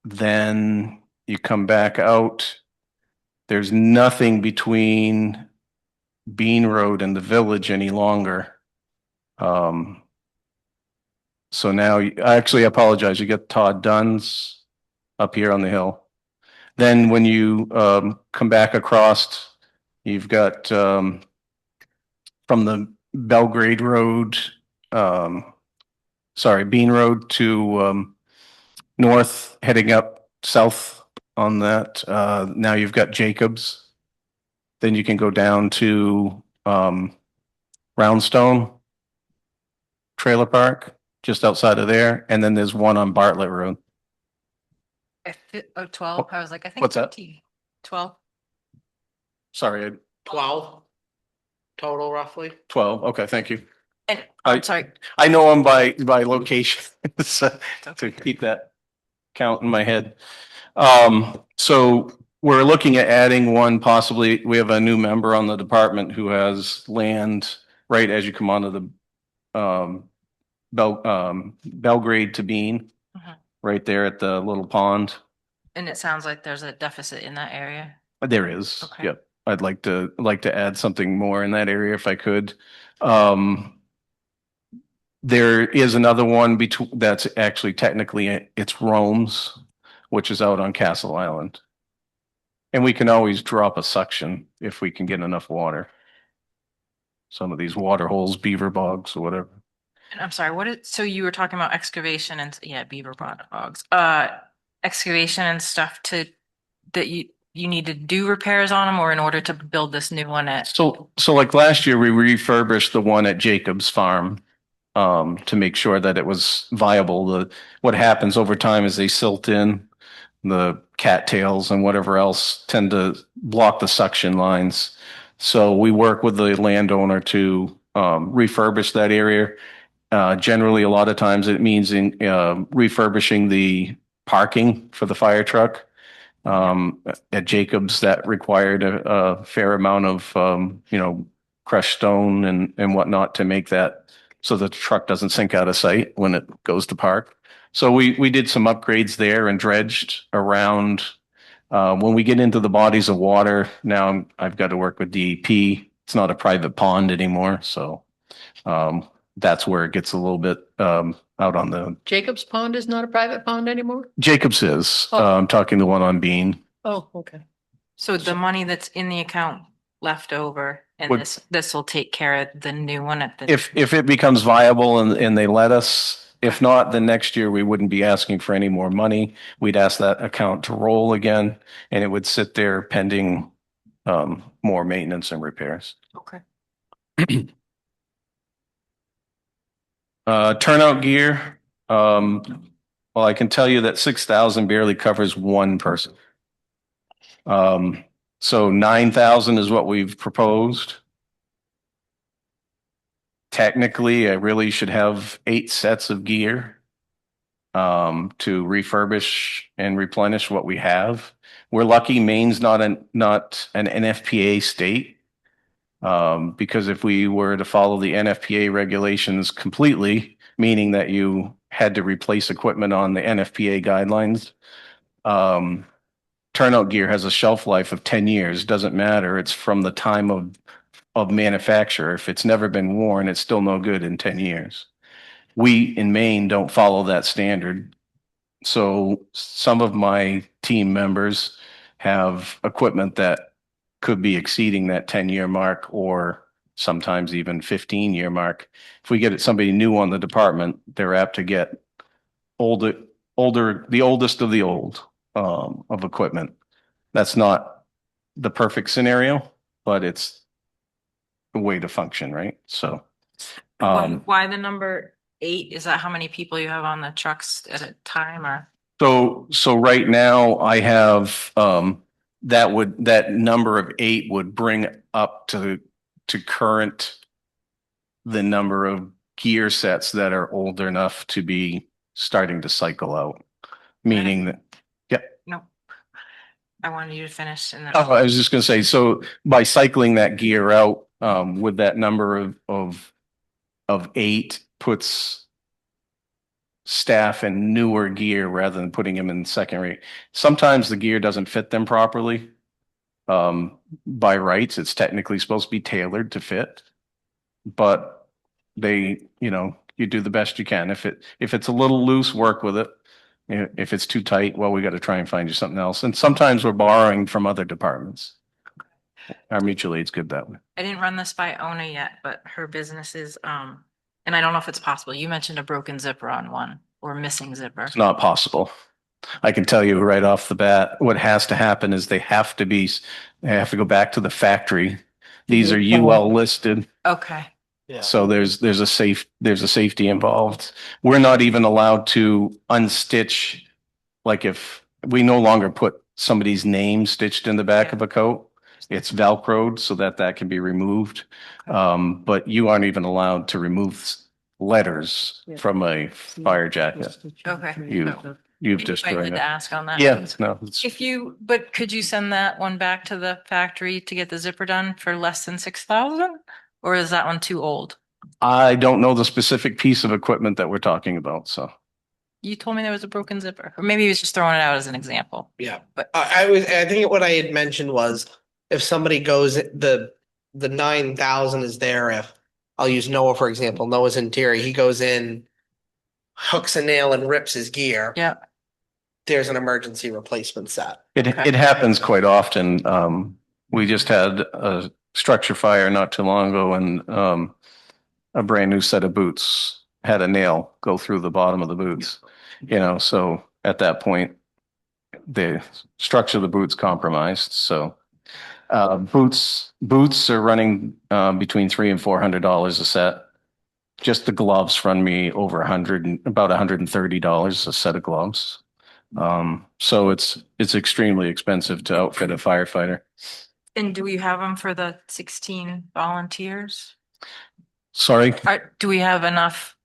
S3: Then you come back out. There's nothing between Bean Road and the village any longer. So now, I actually apologize, you got Todd Dunn's up here on the hill. Then when you come back across, you've got from the Belgrade Road, Bean Road to north, heading up south on that. Now you've got Jacobs. Then you can go down to Roundstone Trailer Park, just outside of there. And then there's one on Bartlett Road.
S5: 12, I was like, I think.
S3: What's that?
S5: 13. 12.
S3: Sorry,
S2: 12 total roughly.
S3: 12. Okay, thank you.
S5: And
S3: I-
S5: I'm sorry,
S3: I know them by location so, to keep that count in my head. So we're looking at adding one, possibly. We have a new member on the department who has land right as you come onto the Belgrade to Bean,
S5: Mhm.
S3: right there at the little pond.
S5: and it sounds like there's a deficit in that area.
S3: There is.
S5: Okay.
S3: Yep. I'd like to add something more in that area if I could. There is another one that's actually technically it's Rome's, which is out on Castle Island. And we can always drop a suction if we can get enough water. Some of these water holes, beaver bogs or whatever.
S5: And I'm sorry, so you were talking about excavation and, yeah, beaver bogs, excavation and stuff that you need to do repairs on them or in order to build this new one at.
S3: So like last year, we refurbished the one at Jacobs Farm to make sure that it was viable. What happens over time is they silt in, the cattails and whatever else tend to block the suction lines. So we work with the landowner to refurbish that area. Generally, a lot of times it means refurbishing the parking for the fire truck. At Jacobs, that required a fair amount of crushed stone and whatnot to make that so that the truck doesn't sink out of sight when it goes to park. So we did some upgrades there and dredged around. When we get into the bodies of water, now I've got to work with DEP. It's not a private pond anymore, so that's where it gets a little bit out on the.
S6: Jacob's Pond is not a private pond anymore?
S3: Jacobs is.
S6: Oh.
S3: I'm talking the one on Bean.
S6: Oh, okay.
S5: So the money that's in the account left over and
S3: Would-
S5: this will take care of the new one at the.
S3: If it becomes viable and they let us, if not, then next year we wouldn't be asking for any more money. We'd ask that account to roll again and it would sit there pending more maintenance and repairs.
S5: Okay.
S3: Turnout gear. Well, I can tell you that 6,000 barely covers one person. So 9,000 is what we've proposed. Technically, I really should have 8 sets of gear to refurbish and replenish what we have. We're lucky Maine's not an NFPA state. Because if we were to follow the NFPA regulations completely, meaning that you had to replace equipment on the NFPA guidelines, turnout gear has a shelf life of 10 years. Doesn't matter. It's from the time of manufacture. If it's never been worn, it's still no good in 10 years. We in Maine don't follow that standard. So some of my team members have equipment that could be exceeding that 10-year mark or sometimes even 15-year mark. If we get somebody new on the department, they're apt to get the oldest of the old of equipment. That's not the perfect scenario, but it's a way to function, right? So
S5: Why the number 8? Is that how many people you have on the trucks at a time or?
S3: So right now I have that number of 8 would bring up to current the number of gear sets that are old enough to be starting to cycle out. Meaning that,
S5: No. I wanted you to finish and then.
S3: oh, I was just gonna say, so by cycling that gear out, with that number of 8 puts staff in newer gear rather than putting them in second rate. Sometimes the gear doesn't fit them properly. By rights, it's technically supposed to be tailored to fit, but they, you do the best you can. If it's a little loose, work with it. If it's too tight, well, we got to try and find you something else. And sometimes we're borrowing from other departments. Our mutual aid's good that way.
S5: I didn't run this by Ona yet, but her business is, and I don't know if it's possible. You mentioned a broken zipper on one or missing zipper.
S3: It's not possible. I can tell you right off the bat, what has to happen is they have to go back to the factory. These are UL listed.
S5: Okay.
S2: Yeah.
S3: So there's a safety involved. We're not even allowed to unstitch, like if we no longer put somebody's name stitched in the back of a coat, it's Velcroed so that can be removed. But you aren't even allowed to remove letters from a fire jacket.
S5: Okay.
S3: You've
S5: I
S3: destroyed
S5: did
S3: it.
S5: ask on that.
S3: Yeah, no, it's-
S5: But could you send that one back to the factory to get the zipper done for less than 6,000? Or is that one too old?
S3: I don't know the specific piece of equipment that we're talking about, so.
S5: You told me there was a broken zipper, or maybe he was just throwing it out as an example.
S2: Yeah,
S5: But
S2: I think what I had mentioned was if somebody goes, the 9,000 is there. If I'll use Noah, for example, Noah's interior, he goes in, hooks a nail and rips his gear.
S5: Yeah.
S2: There's an emergency replacement set.
S3: It happens quite often. We just had a structure fire not too long ago and a brand new set of boots had a nail go through the bottom of the boots. So at that point, the structure of the boots compromised. So boots are running between $300 and $400 a set. Just the gloves run me over about $130 a set of gloves. So it's extremely expensive to outfit a firefighter.
S5: And do we have them for the 16 volunteers?
S3: Sorry,
S5: Do we have enough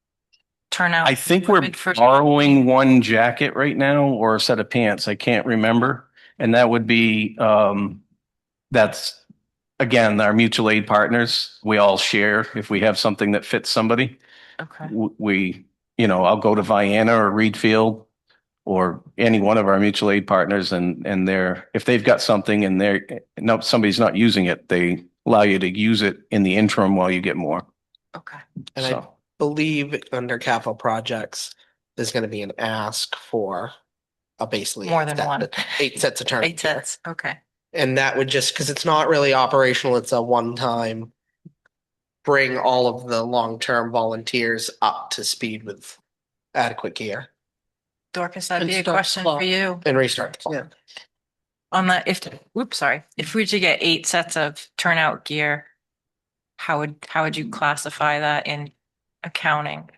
S5: turnout?
S3: I think we're
S5: equipment for-
S3: borrowing one jacket right now or a set of pants. I can't remember. And that would be, that's again, our mutual aid partners. We all share if we have something that fits somebody.
S5: Okay.
S3: I'll go to Vienna or Reedfield or any one of our mutual aid partners and if they've got something and somebody's not using it, they allow you to use it in the interim while you get more.
S5: Okay.
S2: And I
S3: So,
S2: believe under capital projects, there's going to be an ask for basically
S5: More than one.
S2: 8 sets of turnout.
S5: 8 sets. Okay.
S2: And that would just, because it's not really operational, it's a one-time bring all of the long-term volunteers up to speed with adequate gear
S5: Dorcas, that'd
S6: And
S5: be a
S6: start
S5: question
S6: clock.
S5: for you.
S2: and restart the clock.
S5: On that, if we were to get 8 sets of turnout gear, how would you classify that in accounting?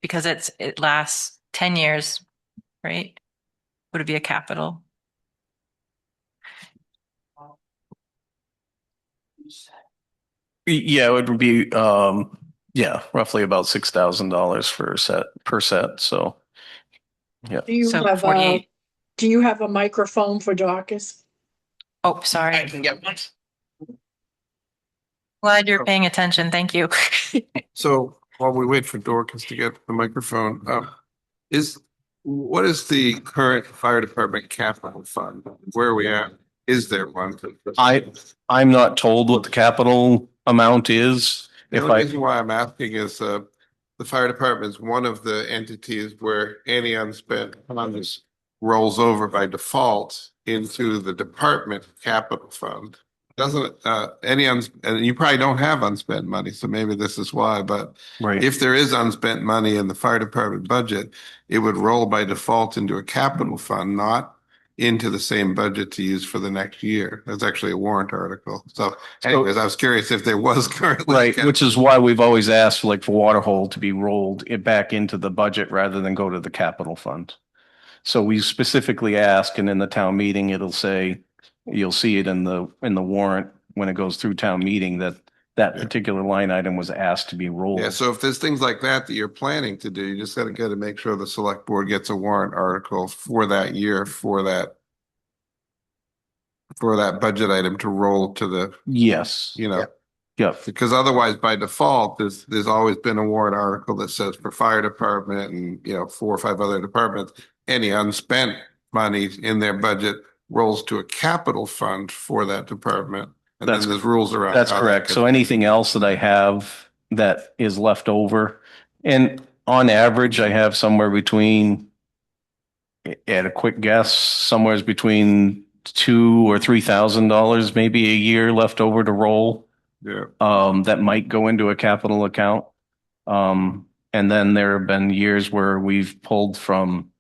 S5: Because it lasts 10 years, right? Would it be a capital?
S3: yeah, it would be, roughly about $6,000 per set. So,
S4: Do you
S5: So
S4: have
S5: 48.
S4: do you have a microphone for Dorcas?
S5: Oh,
S2: I
S5: sorry.
S2: can get one.
S5: Glad you're paying attention. Thank you.
S1: So while we wait for Dorcas to get the microphone, what is the current fire department capital fund? Where are we at? Is there one?
S3: I'm not told what the capital amount is.
S1: The
S3: If
S1: only
S3: I,
S1: reason why I'm asking is the fire department is one of the entities where any unspent funds rolls over by default into the department capital fund. Doesn't and you probably don't have unspent money, so maybe this is why, but
S3: right.
S1: if there is unspent money in the fire department budget, it would roll by default into a capital fund, not into the same budget to use for the next year. That's actually a warrant article. So anyways, I was curious if there was currently.
S3: Right, which is why we've always asked like for Waterhole to be rolled back into the budget rather than go to the capital fund. So we specifically ask, and in the town meeting, it'll say, you'll see it in the warrant when it goes through town meeting that that
S1: Yeah.
S3: particular line item was asked to be rolled.
S1: Yeah, so if there's things like that you're planning to do, you just gotta make sure the select board gets a warrant article for that year, for that budget item to roll to the,
S3: Yes.
S1: you know,
S3: Yep.
S1: because otherwise by default, there's always been a warrant article that says for fire department and, 4 or 5 other departments, any unspent money in their budget rolls to a capital fund for that department. And
S3: That's-
S1: then there's rules around.
S3: That's
S1: how that
S3: correct.
S1: gets-
S3: So anything else that I have that is left over, and on average, I have somewhere between, at a quick guess, somewhere between $2,000 or $3,000 maybe a year left over to roll.
S1: Yeah,
S3: That might go into a capital account. And then there have been years where we've pulled from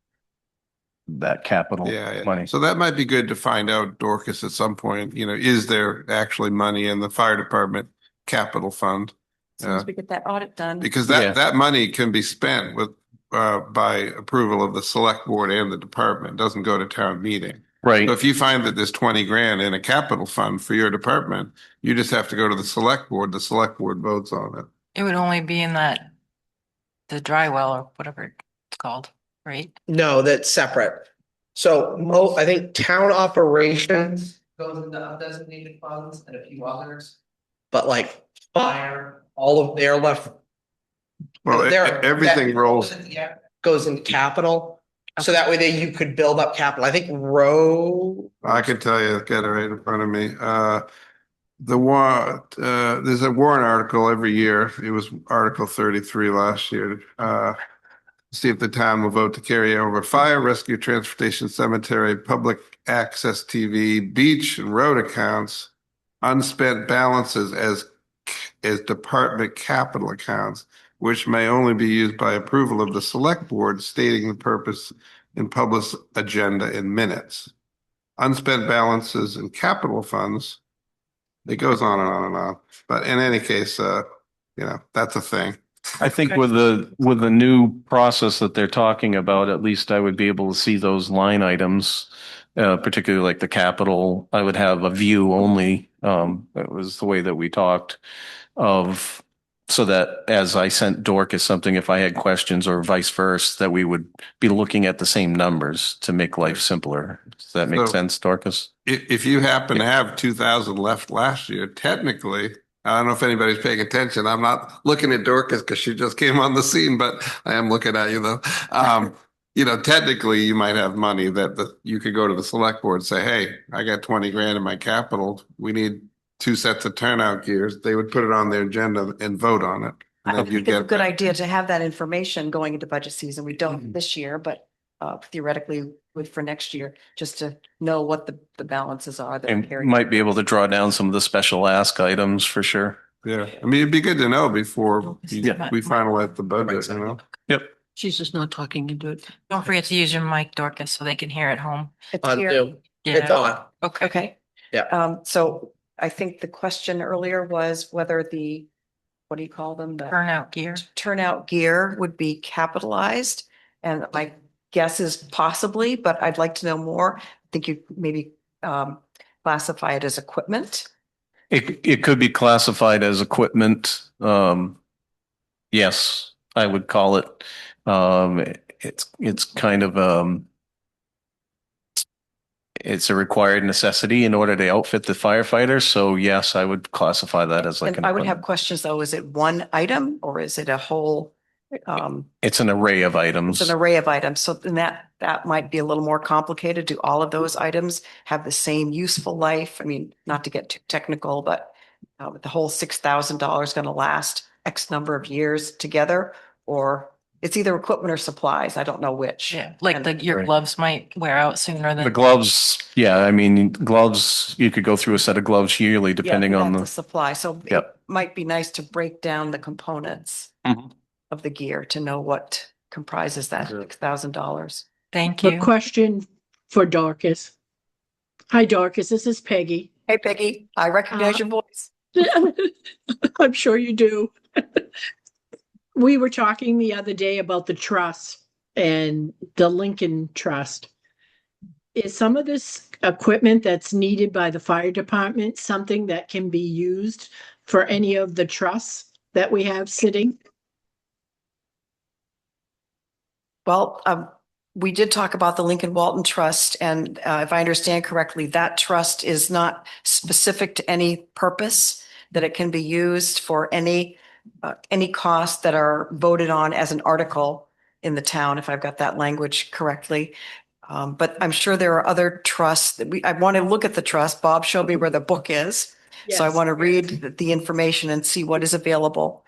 S3: that capital
S1: yeah.
S3: money.
S1: So that might be good to find out, Dorcas, at some point, is there actually money in the fire department capital fund?
S7: As soon as we get that audit done.
S1: Because
S3: Yeah.
S1: that money can be spent with, by approval of the select board and the department, it doesn't go to town meeting.
S3: Right.
S1: So if you find that there's 20 grand in a capital fund for your department, you just have to go to the select board votes on it.
S5: It would only be in the dry well or whatever it's called, right?
S2: No, that's separate. So I think town operations goes into undesignated funds and a few others. But like fire, all of their left.
S1: Well,
S2: their-
S1: everything
S2: that
S1: rolls.
S2: Goes into capital. So that way you could build up capital. I think
S1: I can tell you, get it right in front of me. There's a warrant article every year. It was Article 33 last year. See if the town will vote to carry over fire, rescue, transportation, cemetery, public access TV, beach and road accounts, unspent balances as department capital accounts, which may only be used by approval of the select board, stating the purpose and publish agenda in minutes. Unspent balances in capital funds. It goes on and on and on. But in any case, that's a thing.
S3: I think with the new process that they're talking about, at least I would be able to see those line items, particularly like the capital. I would have a view only. That was the way that we talked of, so that as I sent Dorcas something, if I had questions or vice versa, that we would be looking at the same numbers to make life simpler. Does that make
S1: So-
S3: sense, Dorcas?
S1: If you happen to have 2,000 left last year, technically, I don't know if anybody's paying attention. I'm not looking at Dorcas because she just came on the scene, but I am looking at you though. Technically you might have money that you could go to the select board and say, hey, I got 20 grand in my capital. We need 2 sets of turnout gears. They would put it on their agenda and vote on it. And
S7: I
S1: then you'd
S7: think it's a
S1: get
S7: good
S1: that.
S7: idea to have that information going into budget season. We don't this year, but theoretically would for next year, just to know what the balances are that are
S3: And
S7: carried.
S3: might be able to draw down some of the special ask items for sure.
S1: Yeah, I mean, it'd be good to know before
S3: Yeah.
S1: we finalize the budget.
S3: Yep.
S6: She's just not talking into it.
S5: Don't forget to use your mic, Dorcas, so they can hear at home.
S7: It's
S2: on
S7: here.
S2: Zoom. It's
S5: Yeah.
S2: on.
S5: Okay.
S7: Okay.
S2: Yeah.
S7: So I think the question earlier was whether what do you call them? The
S5: Burnout gear.
S7: turnout gear would be capitalized. And my guess is possibly, but I'd like to know more. I think you maybe classify it as equipment.
S3: It could be classified as equipment. Yes, I would call it. It's kind of it's a required necessity in order to outfit the firefighter. So yes, I would classify that as like
S7: And
S3: an
S7: I would have
S3: equipment.
S7: questions though, is it one item or is it a whole?
S3: It's an array of
S7: It's
S3: items.
S7: an array of items. So then that might be a little more complicated. Do all of those items have the same useful life? I mean, not to get too technical, but the whole $6,000 going to last X number of years together, or it's either equipment or supplies. I don't know which.
S5: Yeah, like your
S3: Right.
S5: gloves might wear out sooner
S3: The
S5: than.
S3: gloves, yeah, I mean, gloves, you could go through a set of gloves yearly, depending
S7: Yeah,
S3: on
S7: that's
S3: the,
S7: the supply. So it
S3: Yep.
S7: might be nice to break down the components
S3: Mhm.
S7: of the gear to know what comprises that
S1: Sure.
S7: $6,000.
S5: Thank
S4: A
S5: you.
S4: question for Dorcas. Hi, Dorcas, this is Peggy.
S7: Hey, Peggy, I recognize your voice.
S4: I'm sure you do. We were talking the other day about the trust and the Lincoln Trust. is some of this equipment that's needed by the fire department something that can be used for any of the trusts that we have sitting?
S7: Well, we did talk about the Lincoln Walton Trust, and if I understand correctly, that trust is not specific to any purpose, that it can be used for any costs that are voted on as an article in the town, if I've got that language correctly. But I'm sure there are other trusts that I want to look at the trust. Bob showed me where the book is. So I
S4: Yes.
S7: want to read the information and see what is available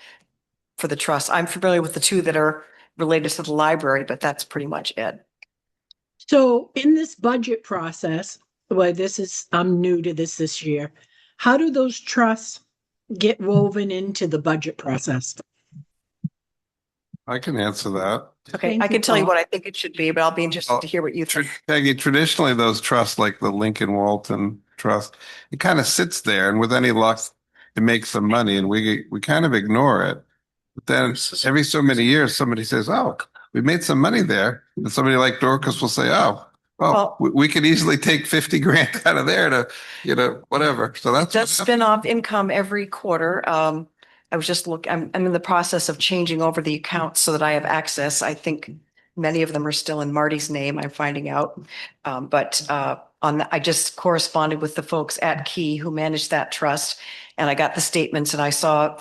S7: for the trust. I'm familiar with the two that are related to the library, but that's pretty much it.
S4: So in this budget process, well, I'm new to this year. How do those trusts get woven into the budget process?
S1: I can answer that.
S7: Okay,
S4: Thank
S7: I
S4: you,
S7: can tell you
S4: Paul.
S7: what I think it should be, but I'll be interested to hear what you think.
S1: Peggy, traditionally those trusts like the Lincoln Walton Trust, it kind of sits there and with any luck, it makes some money and we kind of ignore it. But then every so many years, somebody says, oh, we made some money there. And somebody like Dorcas will say, oh, well, we could easily take 50 grand out of there to, whatever. So that's.
S7: Does spin off income every quarter. I was just I'm in the process of changing over the accounts so that I have access. I think many of them are still in Marty's name, I'm finding out. I just corresponded with the folks at Key who manage that trust. And I got the statements and I saw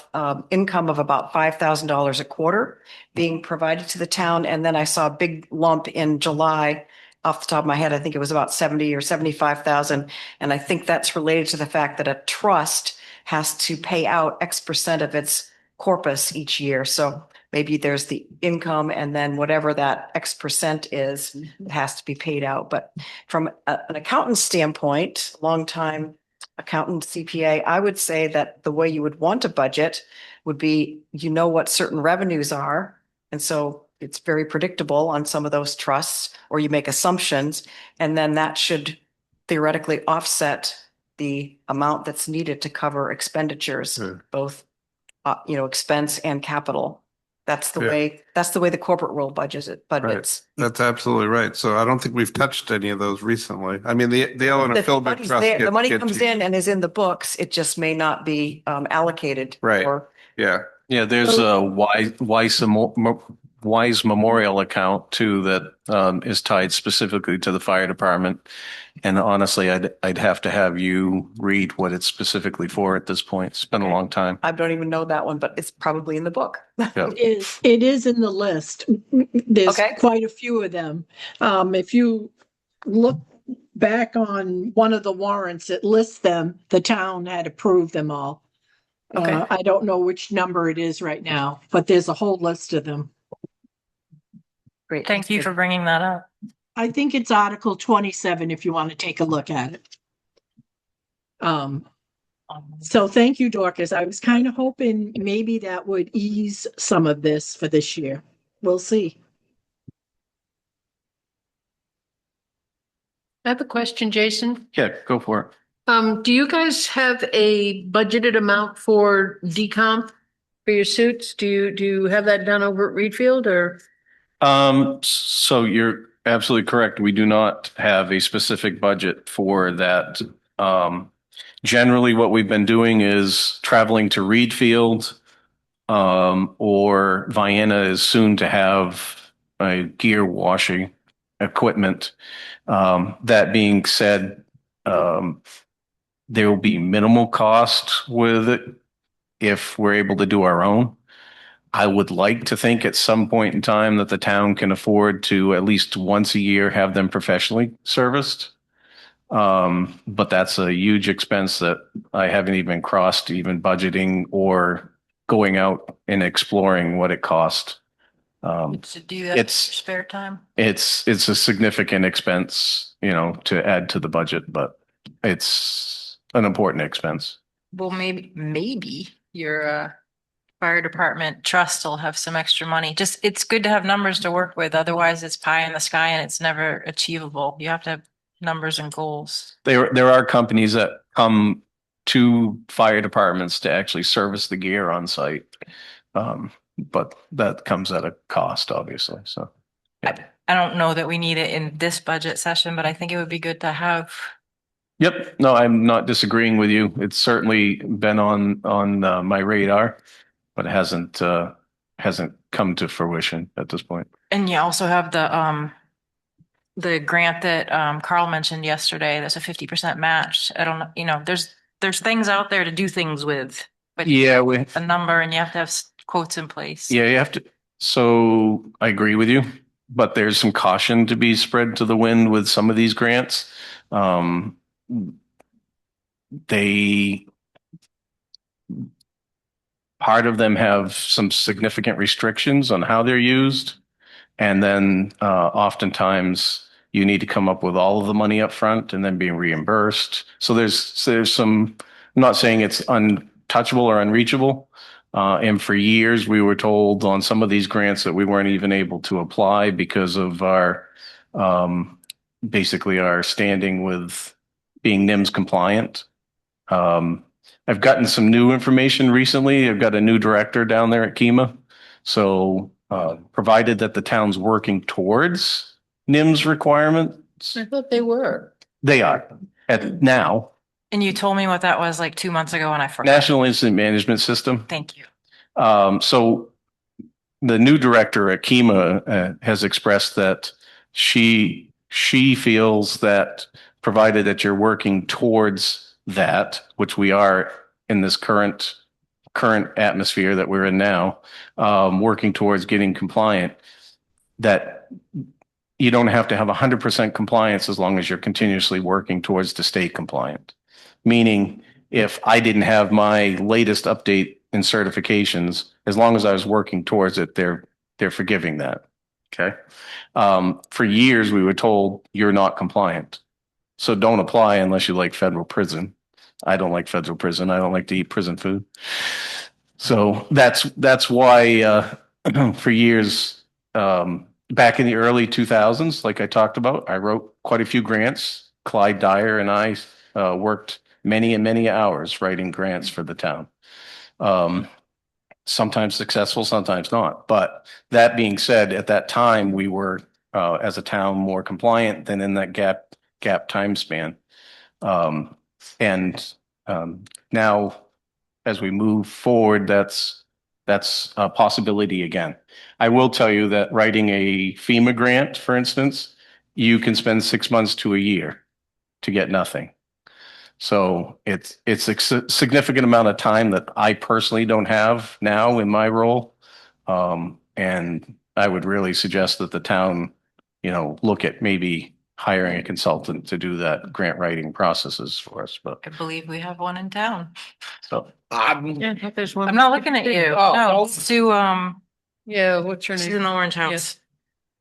S7: income of about $5,000 a quarter being provided to the town. And then I saw a big lump in July. Off the top of my head, I think it was about 70 or 75,000. And I think that's related to the fact that a trust has to pay out X% of its corpus each year. So maybe there's the income and then whatever that X% is, it has to be paid out. But from an accountant's standpoint, longtime accountant, CPA, I would say that the way you would want a budget would be, what certain revenues are. And so it's very predictable on some of those trusts, or you make assumptions, and then that should theoretically offset the amount that's needed to cover expenditures,
S1: Hmm.
S7: both, expense and capital. That's the
S1: Yeah.
S7: way the corporate world budgets.
S1: That's absolutely right. So I don't think we've touched any of those recently. I mean, the Eleanor
S7: The
S1: Philbrick
S7: money's
S1: Trust.
S7: there, the money
S1: gets
S7: comes
S1: you-
S7: in and is in the books. It just may not be allocated.
S1: Right.
S7: Or
S1: Yeah.
S3: Yeah, there's a Wise Memorial account too that is tied specifically to the fire department. And honestly, I'd have to have you read what it's specifically for at this point. It's been a long time.
S7: I don't even know that one, but it's probably in the book.
S3: Yeah.
S4: It is in the list. There's
S7: Okay.
S4: quite a few of them. If you look back on one of the warrants, it lists them. The town had approved them all.
S7: Okay.
S4: I don't know which number it is right now, but there's a whole list of them.
S7: Great.
S5: Thank you for bringing that up.
S4: I think it's Article 27 if you want to take a look at it. So thank you, Dorcas. I was kind of hoping maybe that would ease some of this for this year. We'll see.
S6: I have a question, Jason.
S3: Yeah, go for it.
S6: Do you guys have a budgeted amount for decomp for your suits? Do you have that done over at Reed Field or?
S3: So you're absolutely correct. We do not have a specific budget for that. Generally, what we've been doing is traveling to Reed Field, or Vienna is soon to have a gear washing equipment. That being said, there will be minimal cost with it if we're able to do our own. I would like to think at some point in time that the town can afford to at least once a year have them professionally serviced. But that's a huge expense that I haven't even crossed even budgeting or going out and exploring what it costs.
S5: To do that in your
S3: It's
S5: spare time.
S3: it's a significant expense, to add to the budget, but it's an important expense.
S5: Well, maybe your fire department trust will have some extra money. Just, it's good to have numbers to work with. Otherwise, it's pie in the sky and it's never achievable. You have to have numbers and goals.
S3: There are companies that come to fire departments to actually service the gear on site. But that comes at a cost, obviously. So
S5: I don't know that we need it in this budget session, but I think it would be good to have.
S3: Yep. No, I'm not disagreeing with you. It's certainly been on my radar, but it hasn't come to fruition at this point.
S5: And you also have the grant that Carl mentioned yesterday. That's a 50% match. I don't know, there's things out there to do things with, but
S3: Yeah, we
S5: a number and you have to have quotes in place.
S3: Yeah, you have to. So I agree with you, but there's some caution to be spread to the wind with some of these grants. They, part of them have some significant restrictions on how they're used. And then oftentimes you need to come up with all of the money up front and then being reimbursed. So there's some, I'm not saying it's untouchable or unreachable. And for years, we were told on some of these grants that we weren't even able to apply because of our, basically our standing with being NIMS compliant. I've gotten some new information recently. I've got a new director down there at Kima. So provided that the town's working towards NIMS requirements,
S6: I thought they were.
S3: they are at now.
S5: And you told me what that was like 2 months ago and I forgot.
S3: National Incident Management System.
S5: Thank you.
S3: So the new director at Kima has expressed that she feels that provided that you're working towards that, which we are in this current atmosphere that we're in now, working towards getting compliant, that you don't have to have 100% compliance as long as you're continuously working towards to stay compliant. Meaning, if I didn't have my latest update in certifications, as long as I was working towards it, they're forgiving that. Okay. For years, we were told you're not compliant, so don't apply unless you like federal prison. I don't like federal prison. I don't like to eat prison food. So that's why for years, back in the early 2000s, like I talked about, I wrote quite a few grants. Clyde Dyer and I worked many and many hours writing grants for the town. Sometimes successful, sometimes not. But that being said, at that time, we were, as a town, more compliant than in that gap time span. Now, as we move forward, that's a possibility again. I will tell you that writing a FEMA grant, for instance, you can spend 6 months to a year to get nothing. So it's a significant amount of time that I personally don't have now in my role. And I would really suggest that the town, look at maybe hiring a consultant to do that grant writing processes for us. But
S5: I believe we have one in town.
S3: so
S6: Yeah, I thought there's one.
S5: I'm not looking at you.
S2: Oh,
S5: No,
S2: oh.
S5: Sue,
S6: Yeah, what's her
S5: she's
S6: name?
S5: in the Orange
S6: Yes.
S5: House.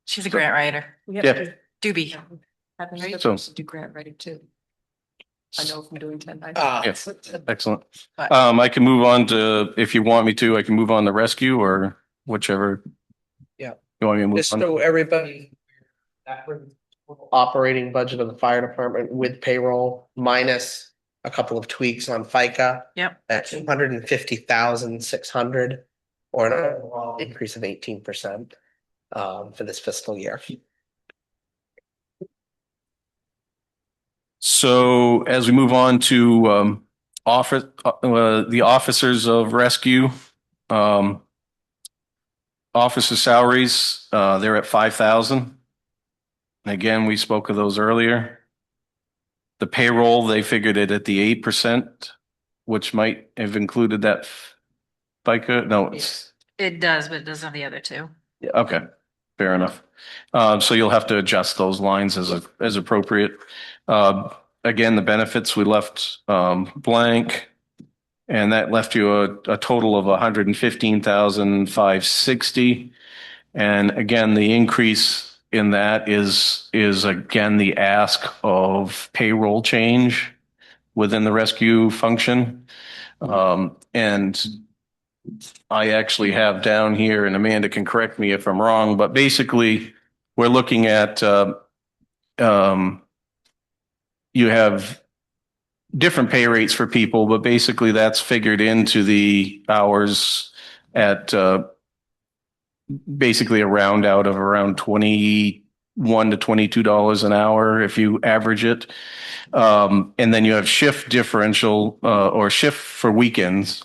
S5: She's a grant writer.
S3: Yeah.
S5: Doobie.
S3: So-
S7: Do grant writing too. I know from doing 10.
S3: Yes. Excellent.
S5: But-
S3: I can move on to, if you want me to, I can move on to rescue or whichever.
S2: Yeah.
S3: You want me to move
S2: Just
S3: on?
S2: so everybody, that operating budget of the fire department with payroll minus a couple of tweaks on FICA.
S5: Yep.
S2: At 250,600 or an overall increase of 18% for this fiscal year.
S3: So as we move on to the officers of rescue, officer salaries, they're at 5,000. Again, we spoke of those earlier. The payroll, they figured it at the 8%, which might have included that FICA. No, it's
S5: It does, but it doesn't have the other two.
S3: okay. Fair enough. So you'll have to adjust those lines as appropriate. Again, the benefits we left blank, and that left you a total of 115,560. And again, the increase in that is again the ask of payroll change within the rescue function. And I actually have down here, and Amanda can correct me if I'm wrong, but basically we're looking at you have different pay rates for people, but basically that's figured into the hours at basically a round out of around 22 21 to $22 an hour if you average it. And then you have shift differential, or shift for weekends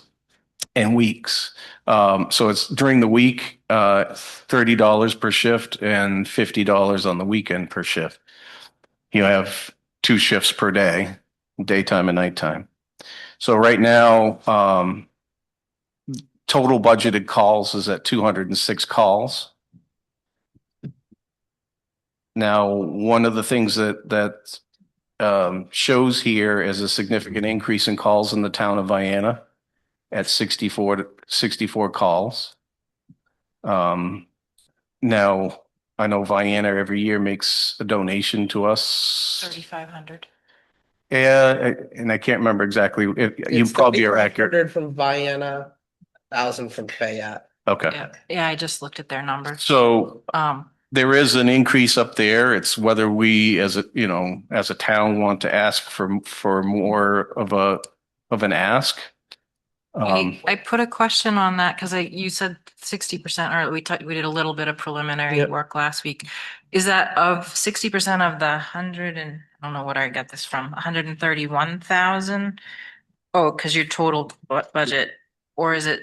S3: and weeks. So it's during the week, $30 per shift and $50 on the weekend per shift. You have 2 shifts per day, daytime and nighttime. So right now, total budgeted calls is at 206 calls. Now, one of the things that shows here is a significant increase in calls in the town of Vienna at 64 calls. Now, I know Vienna every year makes a donation to us.
S5: 3,500.
S3: Yeah, and I can't remember exactly. You
S2: It's
S3: probably are accurate.
S2: 3,500 from Vienna, 1,000 from Fayette.
S3: Okay.
S5: Yeah, yeah, I just looked at their numbers.
S3: So
S5: Um,
S3: there is an increase up there. It's whether we as a town want to ask for more of an ask.
S5: I put a question on that because you said 60%, or we did a little bit of preliminary
S2: Yep.
S5: work last week. Is that of 60% of the I don't know what I got this from, 131,000? Oh, because your total budget, or is it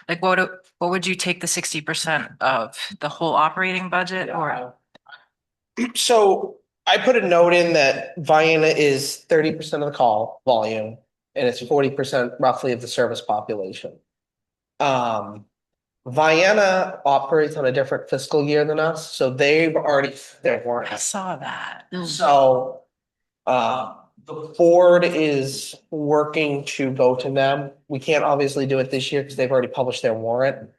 S5: like what would you take the 60% of the whole operating budget or?
S2: So I put a note in that Vienna is 30% of the call volume and it's 40% roughly of the service population. Vienna operates on a different fiscal year than us, so they've already, their
S5: I
S2: warrant.
S5: saw that.
S2: So, the board is working to go to them. We can't obviously do it this year because they've already published their warrant.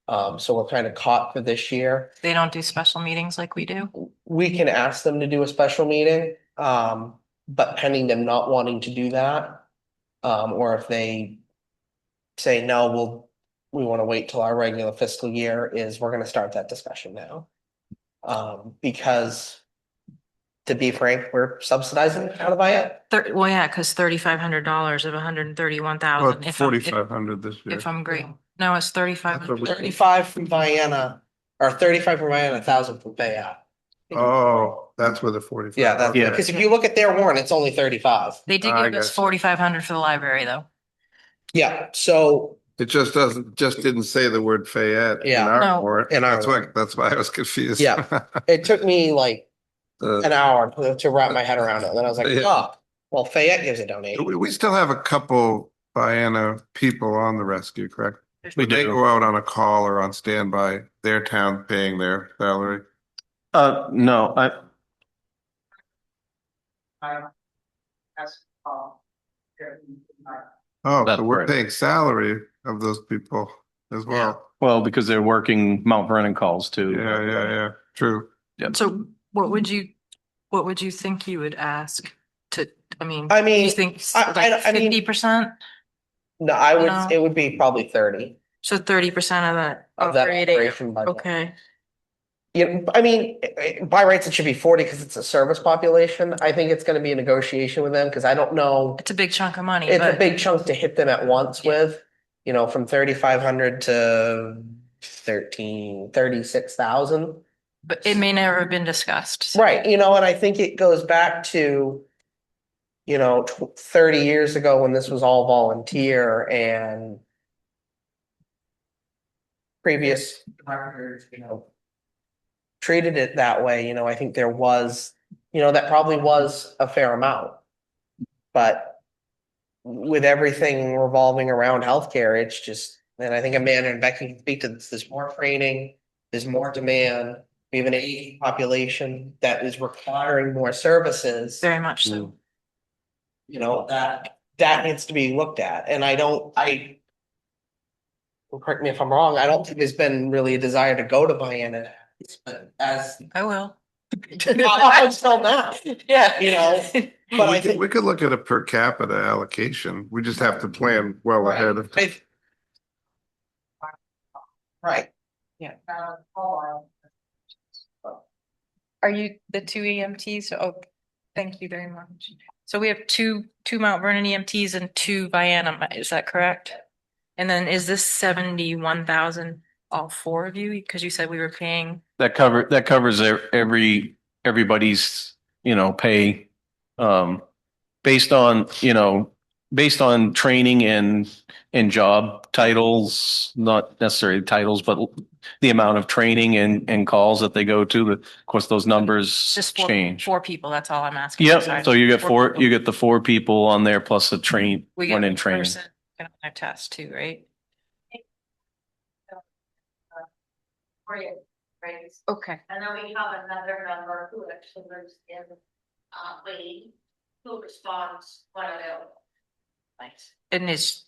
S2: So we're kind of caught for this year.
S5: They don't do special meetings like we do.
S2: We can ask them to do a special meeting, but pending them not wanting to do that. Or if they say, no, we want to wait till our regular fiscal year is, we're gonna start that discussion now. Because to be frank, we're subsidizing out of Vienna.
S5: Well, yeah, because $3,500 of 131,000.
S1: Well, 4,500 this year.
S5: If I'm great. No, it's 3,500.
S2: 35 from Vienna, or 35 from Vienna, 1,000 from Fayette.
S1: Oh, that's where the 45.
S2: Yeah, that's,
S3: Yeah.
S2: because if you look at their warrant, it's only 35.
S5: They did
S1: I
S5: give us
S1: guess.
S5: 4,500 for the library though.
S2: Yeah, so
S1: It just didn't say the word Fayette in
S2: Yeah.
S1: our
S5: No.
S1: warrant.
S2: In our
S1: That's why I was confused.
S2: Yeah. it took me like
S1: Uh,
S2: an hour to wrap my head around it. And then I was like,
S1: Yeah.
S2: oh, well, Fayette gives a donation.
S1: we still have a couple Vienna people on the rescue, correct?
S3: We
S1: When they
S3: do.
S1: go out on a call or on standby, their town paying their salary.
S3: No,
S1: Oh,
S3: That's
S1: so we're
S3: correct.
S1: paying salary of those people as well.
S3: well, because they're working Mount Vernon calls too.
S1: Yeah. True.
S5: So what would you think you would ask to, you
S2: mean,
S5: think
S2: I mean-
S5: 50%?
S2: No, I
S5: No.
S2: would, it would be probably 30
S5: So 30% of the
S2: of that
S5: operating,
S2: operation budget.
S5: okay.
S2: Yeah, I mean, by rights, it should be 40 because it's a service population. I think it's gonna be a negotiation with them because I don't know.
S5: It's a big chunk of money,
S2: It's a
S5: but
S2: big chunk to hit them at once
S5: Yeah.
S2: with, from 3,500 to 36,000.
S5: it may never have been discussed.
S2: Right, and I think it goes back to, 30 years ago when this was all volunteer and previous directors, treated it that way, I think there was, that probably was a fair amount. But with everything revolving around healthcare, it's just, and I think Amanda and Becky can speak to this, there's more training, there's more demand. We have an aging population that is requiring more services.
S5: Very much so.
S2: That needs to be looked at. And well, correct me if I'm wrong, I don't think there's been really a desire to go to Vienna. But as
S5: I will.
S2: until now,
S5: Yeah.
S2: but I
S1: We
S2: think.
S1: could look at a per capita allocation. We just have to plan well ahead of.
S2: Right.
S5: Yeah. Are you the 2 EMTs? Oh, thank you very much. So we have two Mount Vernon EMTs and 2 Vienna, is that correct? And then is this 71,000 all four of you? Because you said we were paying.
S3: That covers everybody's, pay, based on, based on training and job titles, not necessarily titles, but the amount of training and calls that they go to. Of course, those numbers
S5: Just
S3: change.
S5: four people, that's all I'm asking.
S3: Yep.
S5: Sorry.
S3: So you get four,
S5: people.
S3: you get the four people on there plus the
S5: We get
S3: one in
S5: one
S3: training.
S5: person on their test too, right? Okay.
S8: And then we have another member who actually lives in, Wayne, who responds when available. Thanks.
S5: And is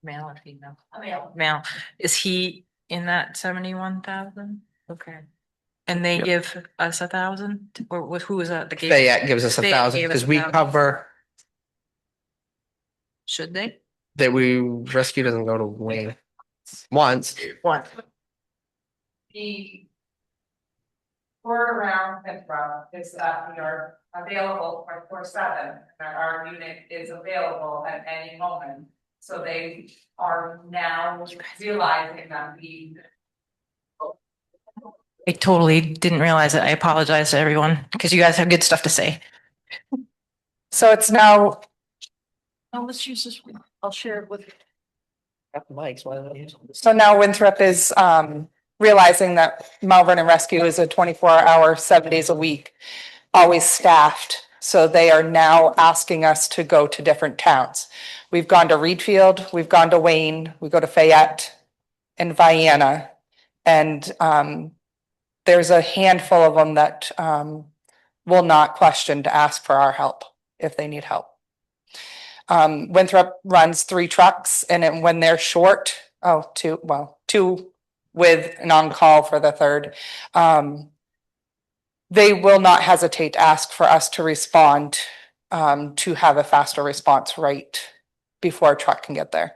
S5: male or female?
S8: Male.
S5: Male. Is he in that 71,000? Okay. And they
S3: Yep.
S5: give us 1,000, or who was that?
S2: Fayette gives us
S5: Fayette
S2: 1,000
S5: gave us
S2: because we
S5: 1,000.
S2: cover
S5: Should they?
S2: that rescue doesn't go to Wayne once.
S5: What?
S9: The word around Pittsburgh is that we are available 24/7, that our unit is available at any moment. So they are now realizing that we.
S5: I totally didn't realize it. I apologize to everyone because you guys have good stuff to say.
S9: So it's now.
S5: Oh, let's use this one. I'll share it with.
S2: Got the mics, why don't I use them?
S9: So now Winthrop is realizing that Mount Vernon Rescue is a 24-hour, 7 days a week, always staffed. So they are now asking us to go to different towns. We've gone to Reedfield, we've gone to Wayne, we go to Fayette and Vienna. And there's a handful of them that will not question to ask for our help if they need help. Winthrop runs 3 trucks, and then when they're short, two with an on-call for the third, they will not hesitate to ask for us to respond, to have a faster response right before a truck can get there.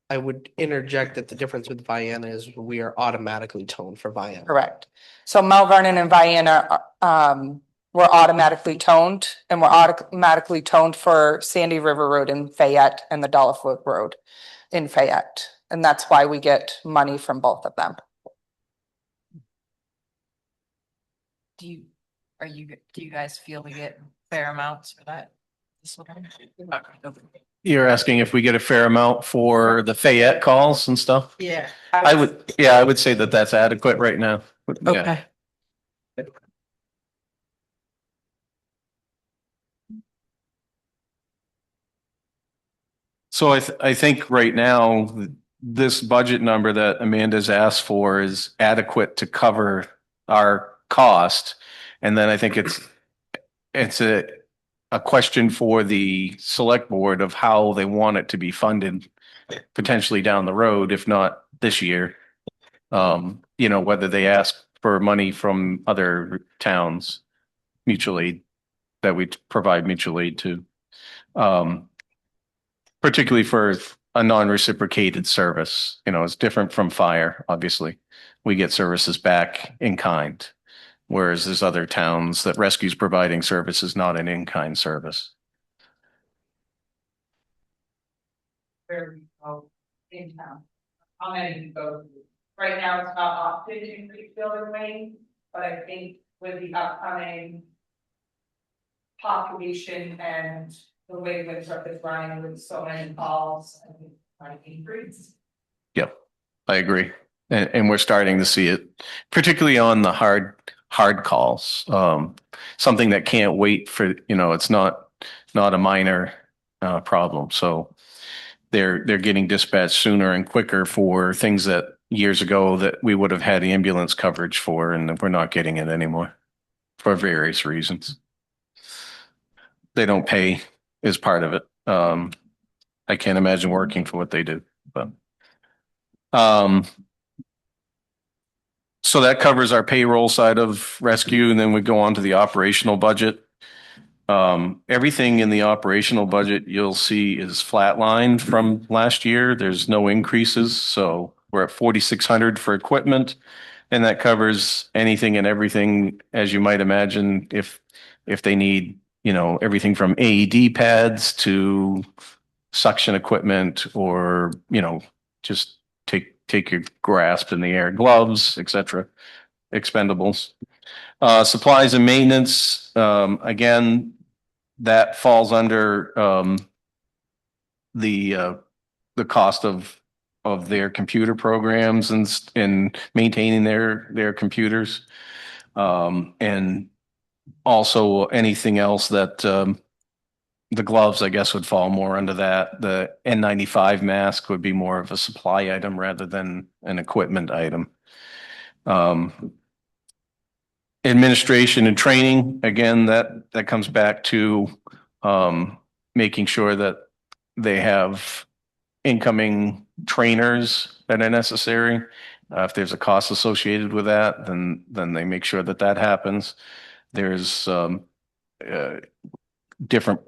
S2: I would interject that the difference with Vienna is we are automatically toned for Vienna.
S9: Correct. So Mount Vernon and Vienna, were automatically toned, and we're automatically toned for Sandy River Road in Fayette and the Dollifoot Road in Fayette. And that's why we get money from both of them.
S5: Do you guys feel we get fair amounts for that? This one?
S3: You're asking if we get a fair amount for the Fayette calls and stuff?
S2: Yeah.
S3: I would say that that's adequate right now. Yeah.
S5: Okay.
S3: So I think right now, this budget number that Amanda's asked for is adequate to cover our cost. And then I think it's a question for the select board of how they want it to be funded potentially down the road, if not this year. Whether they ask for money from other towns, mutual aid, that we provide mutual aid to. Particularly for a non-reciprocated service, it's different from fire, obviously. We get services back in kind, whereas there's other towns that rescue's providing services, not an in-kind service.
S9: Where we go in town. How many you go to? Right now, it's not often in Reedfield or Wayne, but I think with the upcoming population and the way Winthrop is running with so many calls, I think might increase.
S3: Yep, I agree. And we're starting to see it, particularly on the hard calls. Something that can't wait for, it's not a minor problem. So they're getting dispatched sooner and quicker for things that years ago that we would have had ambulance coverage for, and we're not getting it anymore for various reasons. They don't pay is part of it. I can't imagine working for what they do, but so that covers our payroll side of rescue, and then we go on to the operational budget. Everything in the operational budget you'll see is flatlined from last year. There's no increases, so we're at 4,600 for equipment, and that covers anything and everything, as you might imagine, if they need, everything from AED pads to suction equipment or, just take your grasp in the air, gloves, etc., expendables. Supplies and maintenance, again, that falls under the cost of their computer programs and maintaining their computers. And also anything else that the gloves, I guess, would fall more under that. The N95 mask would be more of a supply item rather than an equipment item. Administration and training, again, that comes back to making sure that they have incoming trainers that are necessary. If there's a cost associated with that, then they make sure that happens. There's different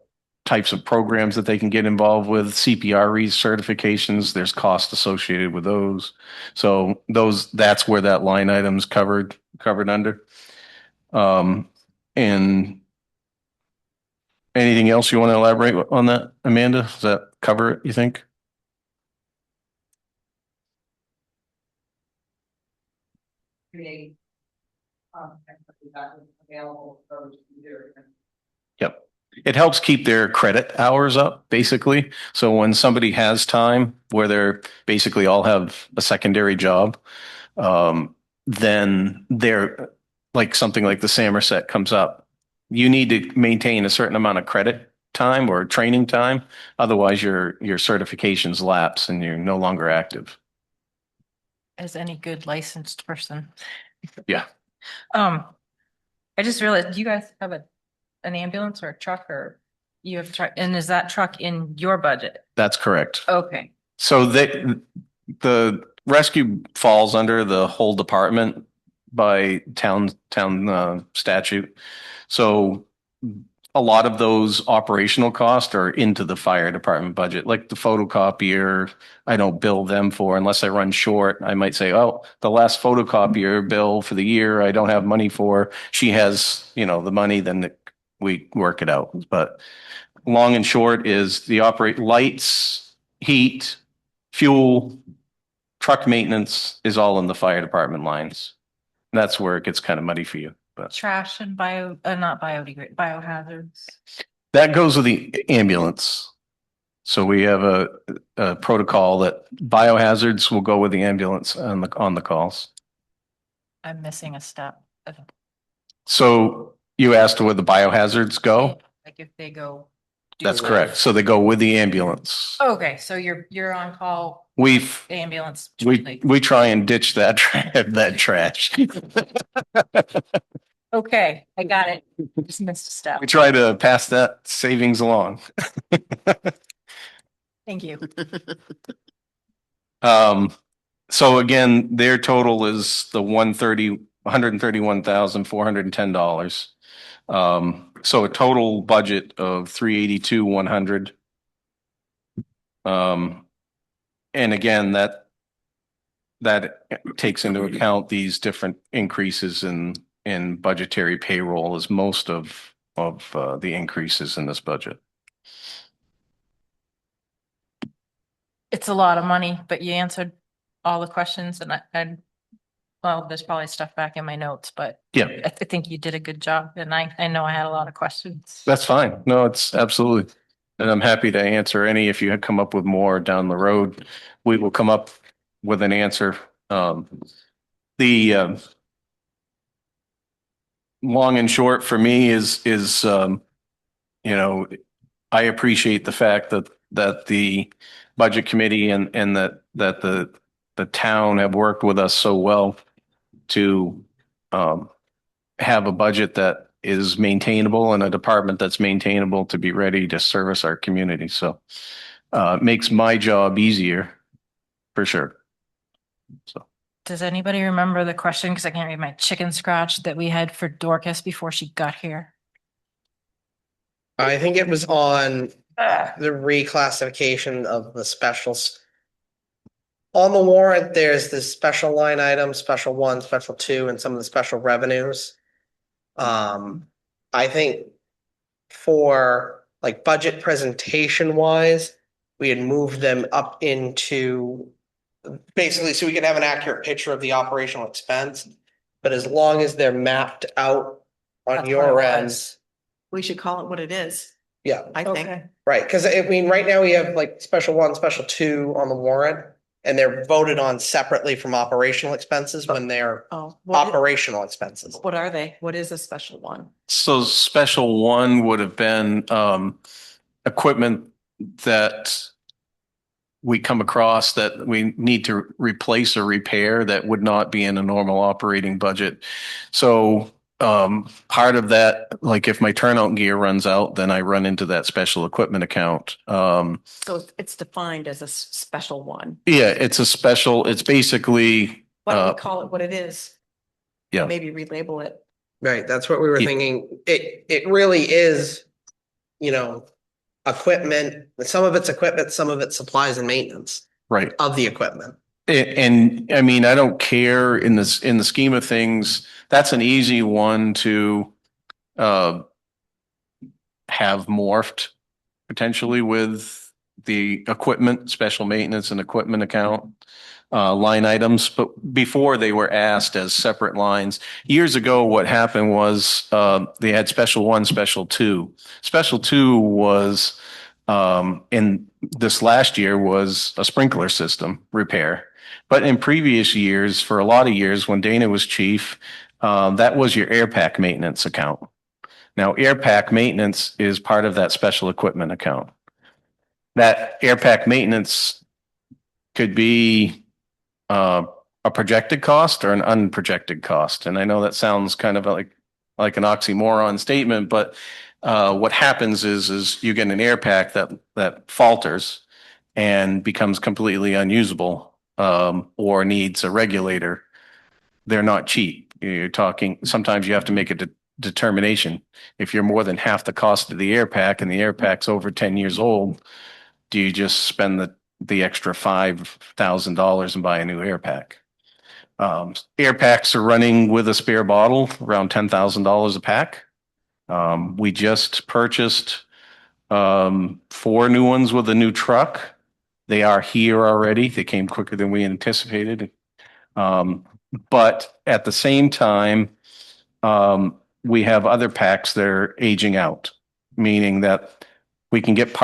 S3: types of programs that they can get involved with, CPR certifications, there's cost associated with those. So that's where that line item's covered under. And anything else you want to elaborate on that, Amanda? Does that cover it, you think? Yep. It helps keep their credit hours up, basically. So when somebody has time where they're basically all have a secondary job, then they're like something like the Somerset comes up. You need to maintain a certain amount of credit time or training time. Otherwise, your certifications lapse and you're no longer active.
S5: As any good licensed person.
S3: Yeah.
S5: I just realized, do you guys have an ambulance or a truck, or you have a truck, and is that truck in your budget?
S3: That's correct.
S5: Okay.
S3: So the rescue falls under the whole department by town statute. So a lot of those operational costs are into the fire department budget, like the photocopier. I don't bill them for unless I run short. I might say, oh, the last photocopier bill for the year, I don't have money for. She has, the money, then we work it out. But long and short is the operate lights, heat, fuel, truck maintenance is all in the fire department lines. And that's where it gets kind of muddy for you. But
S5: Trash and not biohazards.
S3: that goes with the ambulance. So we have a protocol that biohazards will go with the ambulance on the calls.
S5: I'm missing a step.
S3: So you asked where the biohazards go?
S5: Like if they go.
S3: That's correct. So they go with the ambulance.
S5: Okay, so you're on call.
S3: The
S5: Ambulance.
S3: We try and ditch that trash.
S5: Okay, I got it. Just missed a step.
S3: We try to pass that savings along.
S5: Thank you.
S3: So again, their total is the $131,410. So a total budget of $382,100. And again, that takes into account these different increases in budgetary payroll as most of the increases in this budget.
S5: It's a lot of money, but you answered all the questions, and well, there's probably stuff back in my notes, but
S3: Yeah,
S5: I think you did a good job, and I know I had a lot of questions.
S3: that's fine. No, it's absolutely. And I'm happy to answer any. If you had come up with more down the road, we will come up with an answer. The long and short for me is I appreciate the fact that the budget committee and that the town have worked with us so well to have a budget that is maintainable and a department that's maintainable to be ready to service our community. So it makes my job easier for sure. So.
S5: Does anybody remember the question? Because I can't read my chicken scratch that we had for Dorcas before she got here.
S2: I think it was on the reclassification of the specials. On the warrant, there's the special line item, special 1, special 2, and some of the special revenues. I think for like budget presentation wise, we had moved them up into basically, so we can have an accurate picture of the operational expense. But as long as they're mapped out on
S7: That's
S2: your
S7: what it
S2: end,
S7: was. We should call it what it is,
S2: yeah,
S7: I think.
S2: right, because I mean, right now we have like special one, special two on the warrant. And they're voted on separately from operational expenses when they're
S7: Oh,
S2: operational expenses.
S7: what are they? What is a special one?
S3: So special one would have been equipment that we come across that we need to replace or repair that would not be in a normal operating budget. So part of that, like if my turnout gear runs out, then I run into that special equipment account.
S7: So it's defined as a special one.
S3: Yeah, it's a special, it's basically,
S7: Why don't we call it what it is?
S3: Yeah.
S7: Maybe relabel it.
S2: Right, that's what we were
S3: Yeah.
S2: thinking. It really is, equipment, some of it's equipment, some of it's supplies and maintenance
S3: right.
S2: of the equipment.
S3: And I mean, I don't care in the scheme of things, that's an easy one to have morphed potentially with the equipment, special maintenance and equipment account line items, but before they were asked as separate lines. Years ago, what happened was they had special one, special two. Special two was in this last year was a sprinkler system repair. But in previous years, for a lot of years, when Dana was chief, that was your air pack maintenance account. Now, air pack maintenance is part of that special equipment account. That air pack maintenance could be a projected cost or an unprojected cost. And I know that sounds kind of like an oxymoron statement, but what happens is you get an air pack that falters and becomes completely unusable or needs a regulator. They're not cheap. You're talking, sometimes you have to make a determination. If you're more than half the cost of the air pack and the air pack's over 10 years old, do you just spend the extra $5,000 and buy a new air pack? Air packs are running with a spare bottle around $10,000 a pack. We just purchased 4 new ones with a new truck. They are here already. They came quicker than we anticipated. But at the same time, we have other packs that are aging out, meaning that we can get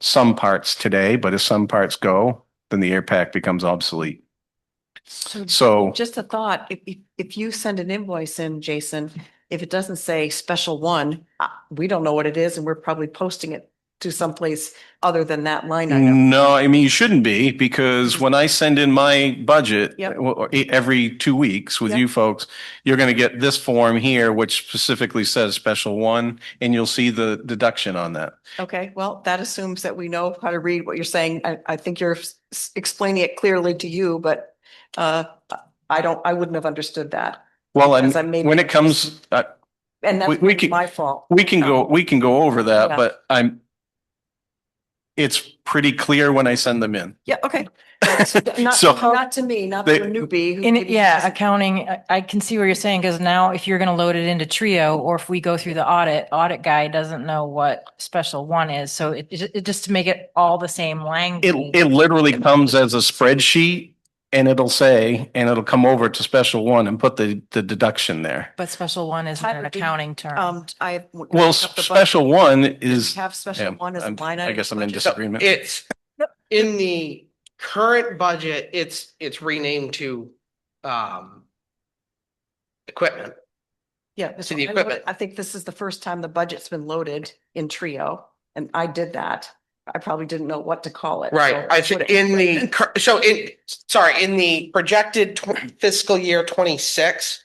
S3: some parts today, but if some parts go, then the air pack becomes obsolete. So
S7: Just a thought, if you send an invoice in, Jason, if it doesn't say special one, we don't know what it is and we're probably posting it to someplace other than that line item.
S3: no, I mean, you shouldn't be, because when I send in my budget
S7: Yep.
S3: every 2 weeks with
S7: Yep.
S3: you folks, you're going to get this form here, which specifically says special one, and you'll see the deduction on that.
S7: Okay, well, that assumes that we know how to read what you're saying. I think you're explaining it clearly to you, but I wouldn't have understood that.
S3: Well,
S7: Because I
S3: and
S7: made
S3: when
S7: the
S3: it comes,
S7: And that's
S3: we can-
S7: my fault.
S3: we can go over that,
S7: Yeah.
S3: but it's pretty clear when I send them in.
S7: Yeah, okay. Not,
S3: So-
S7: not to me, not to
S3: They-
S7: a newbie. who
S5: In it,
S7: maybe
S5: yeah,
S7: doesn't-
S5: accounting, I can see what you're saying, because now if you're gonna load it into Trio, or if we go through the audit guy doesn't know what special one is, so it just to make it all the same language.
S3: It literally comes as a spreadsheet, and it'll come over to special one and put the deduction there.
S5: But special one isn't
S7: Tyler,
S5: an
S7: did-
S5: accounting term.
S7: I.
S3: Well, special one is,
S7: Have special
S3: yeah,
S7: one as a
S3: I'm-
S7: line
S3: I
S7: item.
S3: guess I'm in
S7: budget?
S2: So
S3: disagreement.
S2: it's in the current budget, it's renamed to equipment.
S7: Yeah.
S2: to the equipment.
S7: I think this is the first time the budget's been loaded in Trio, and I did that. I probably didn't know what to call it.
S2: Right,
S7: so
S2: I
S7: put
S2: think
S7: it-
S2: in the projected fiscal year 26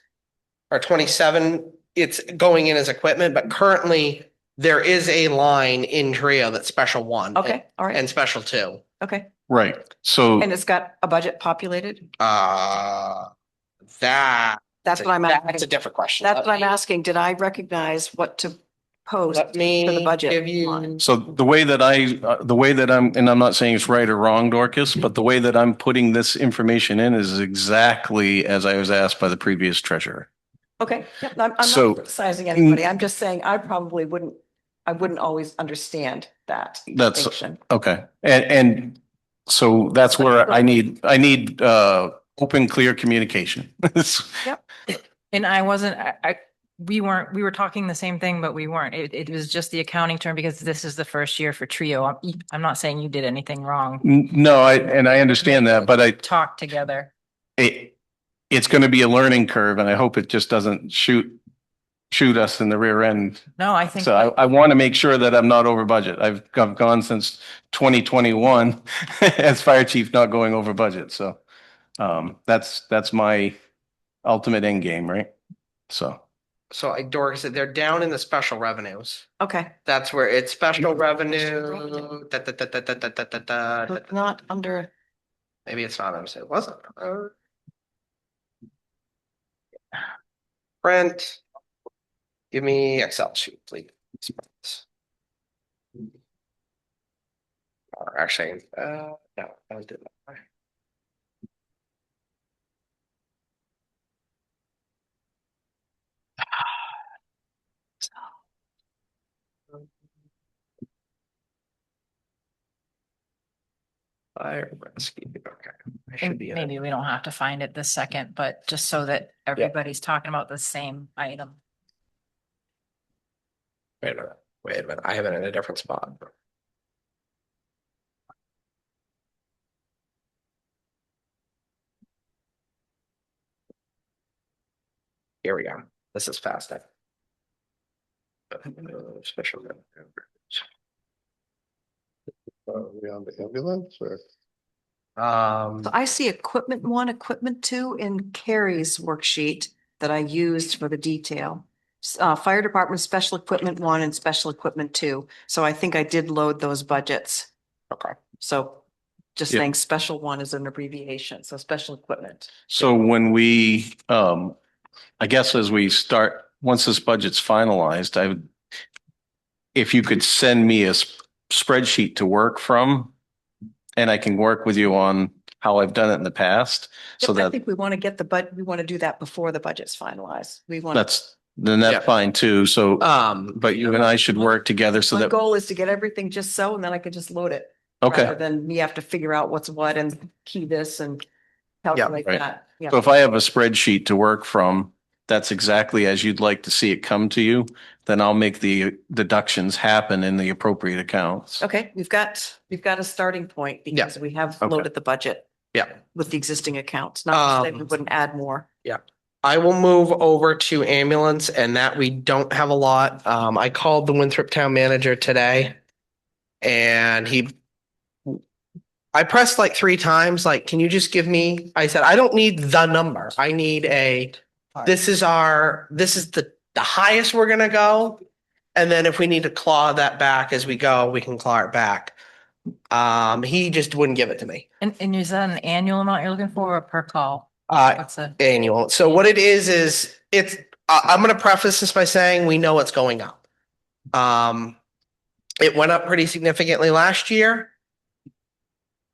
S2: or 27, it's going in as equipment, but currently there is a line in Trio that's special one.
S7: Okay, all right,
S2: And special two.
S7: okay.
S3: Right, so.
S7: And it's got a budget populated?
S2: That's
S7: That's what I'm
S2: That's a
S7: asking.
S2: different question.
S7: That's what I'm asking. Did I recognize what to post?
S2: Let me
S7: for the budget
S2: give you,
S7: line.
S3: So the way that and I'm not saying it's right or wrong, Dorcas, but the way that I'm putting this information in is exactly as I was asked by the previous treasurer.
S7: Okay, yep, I'm
S3: So-
S7: not criticizing anybody. I'm just saying I probably wouldn't always understand that
S3: That's
S7: distinction.
S3: okay. And So that's where I need open, clear communication.
S5: And I wasn't, we were talking the same thing, but we weren't. It was just the accounting term because this is the first year for Trio. I'm not saying you did anything wrong.
S3: No, and I understand that, but
S5: Talk together.
S3: it's going to be a learning curve, and I hope it just doesn't shoot us in the rear end.
S5: No, I think.
S3: So I want to make sure that I'm not over budget. I've gone since 2021 as fire chief, not going over budget. So that's my ultimate end game, right? So.
S2: So Dorcas said they're down in the special revenues.
S7: Okay,
S2: That's where it's special revenue.
S7: but not under,
S2: Maybe it's not, it wasn't. Print. Give me Excel sheet, please. Or actually, no, I did not. Fire rescue, okay. I should be in it.
S5: Maybe we don't have to find it this second, but just so that everybody's talking about the same item.
S2: Wait a minute, I have it in a different spot. Here we go. This is fast. Special.
S1: Are we on the ambulance or?
S7: so I see equipment 1, equipment 2 in Carrie's worksheet that I used for the detail. Fire department, special equipment 1 and special equipment 2. So I think I did load those budgets.
S2: Okay.
S7: So just
S3: Yeah.
S7: saying special 1 is an abbreviation, so special equipment.
S3: So when we, I guess as we start, once this budget's finalized, if you could send me a spreadsheet to work from, and I can work with you on how I've done it in the past, so
S7: Yep, I
S3: that
S7: think we want to we want to do that before the budget's finalized. We want.
S3: then
S2: Yeah.
S3: that's fine too. So, but you and I should work together so
S7: My
S3: that,
S7: goal is to get everything just so, and then I can just load it. Rather
S3: okay.
S7: than me have to figure out what's what and key this and calculate
S3: right.
S7: that. Yeah.
S3: So if I have a spreadsheet to work from, that's exactly as you'd like to see it come to you, then I'll make the deductions happen in the appropriate accounts.
S7: Okay, we've got a starting point because we have
S3: Okay.
S7: loaded the budget
S2: Yeah.
S7: with the existing accounts. Not to say we
S2: Um,
S7: wouldn't add more.
S2: I will move over to ambulance and that we don't have a lot. I called the Winthrop town manager today. And I pressed like 3 times, like, can you just give me, I said, I don't need the number. I need this is the highest we're gonna go. And then if we need to claw that back as we go, we can claw it back. He just wouldn't give it to me.
S5: And is that an annual amount you're looking for or per call?
S2: Uh,
S5: What's the,
S2: annual. So what it is it's, I'm going to preface this by saying we know it's going up. It went up pretty significantly last year.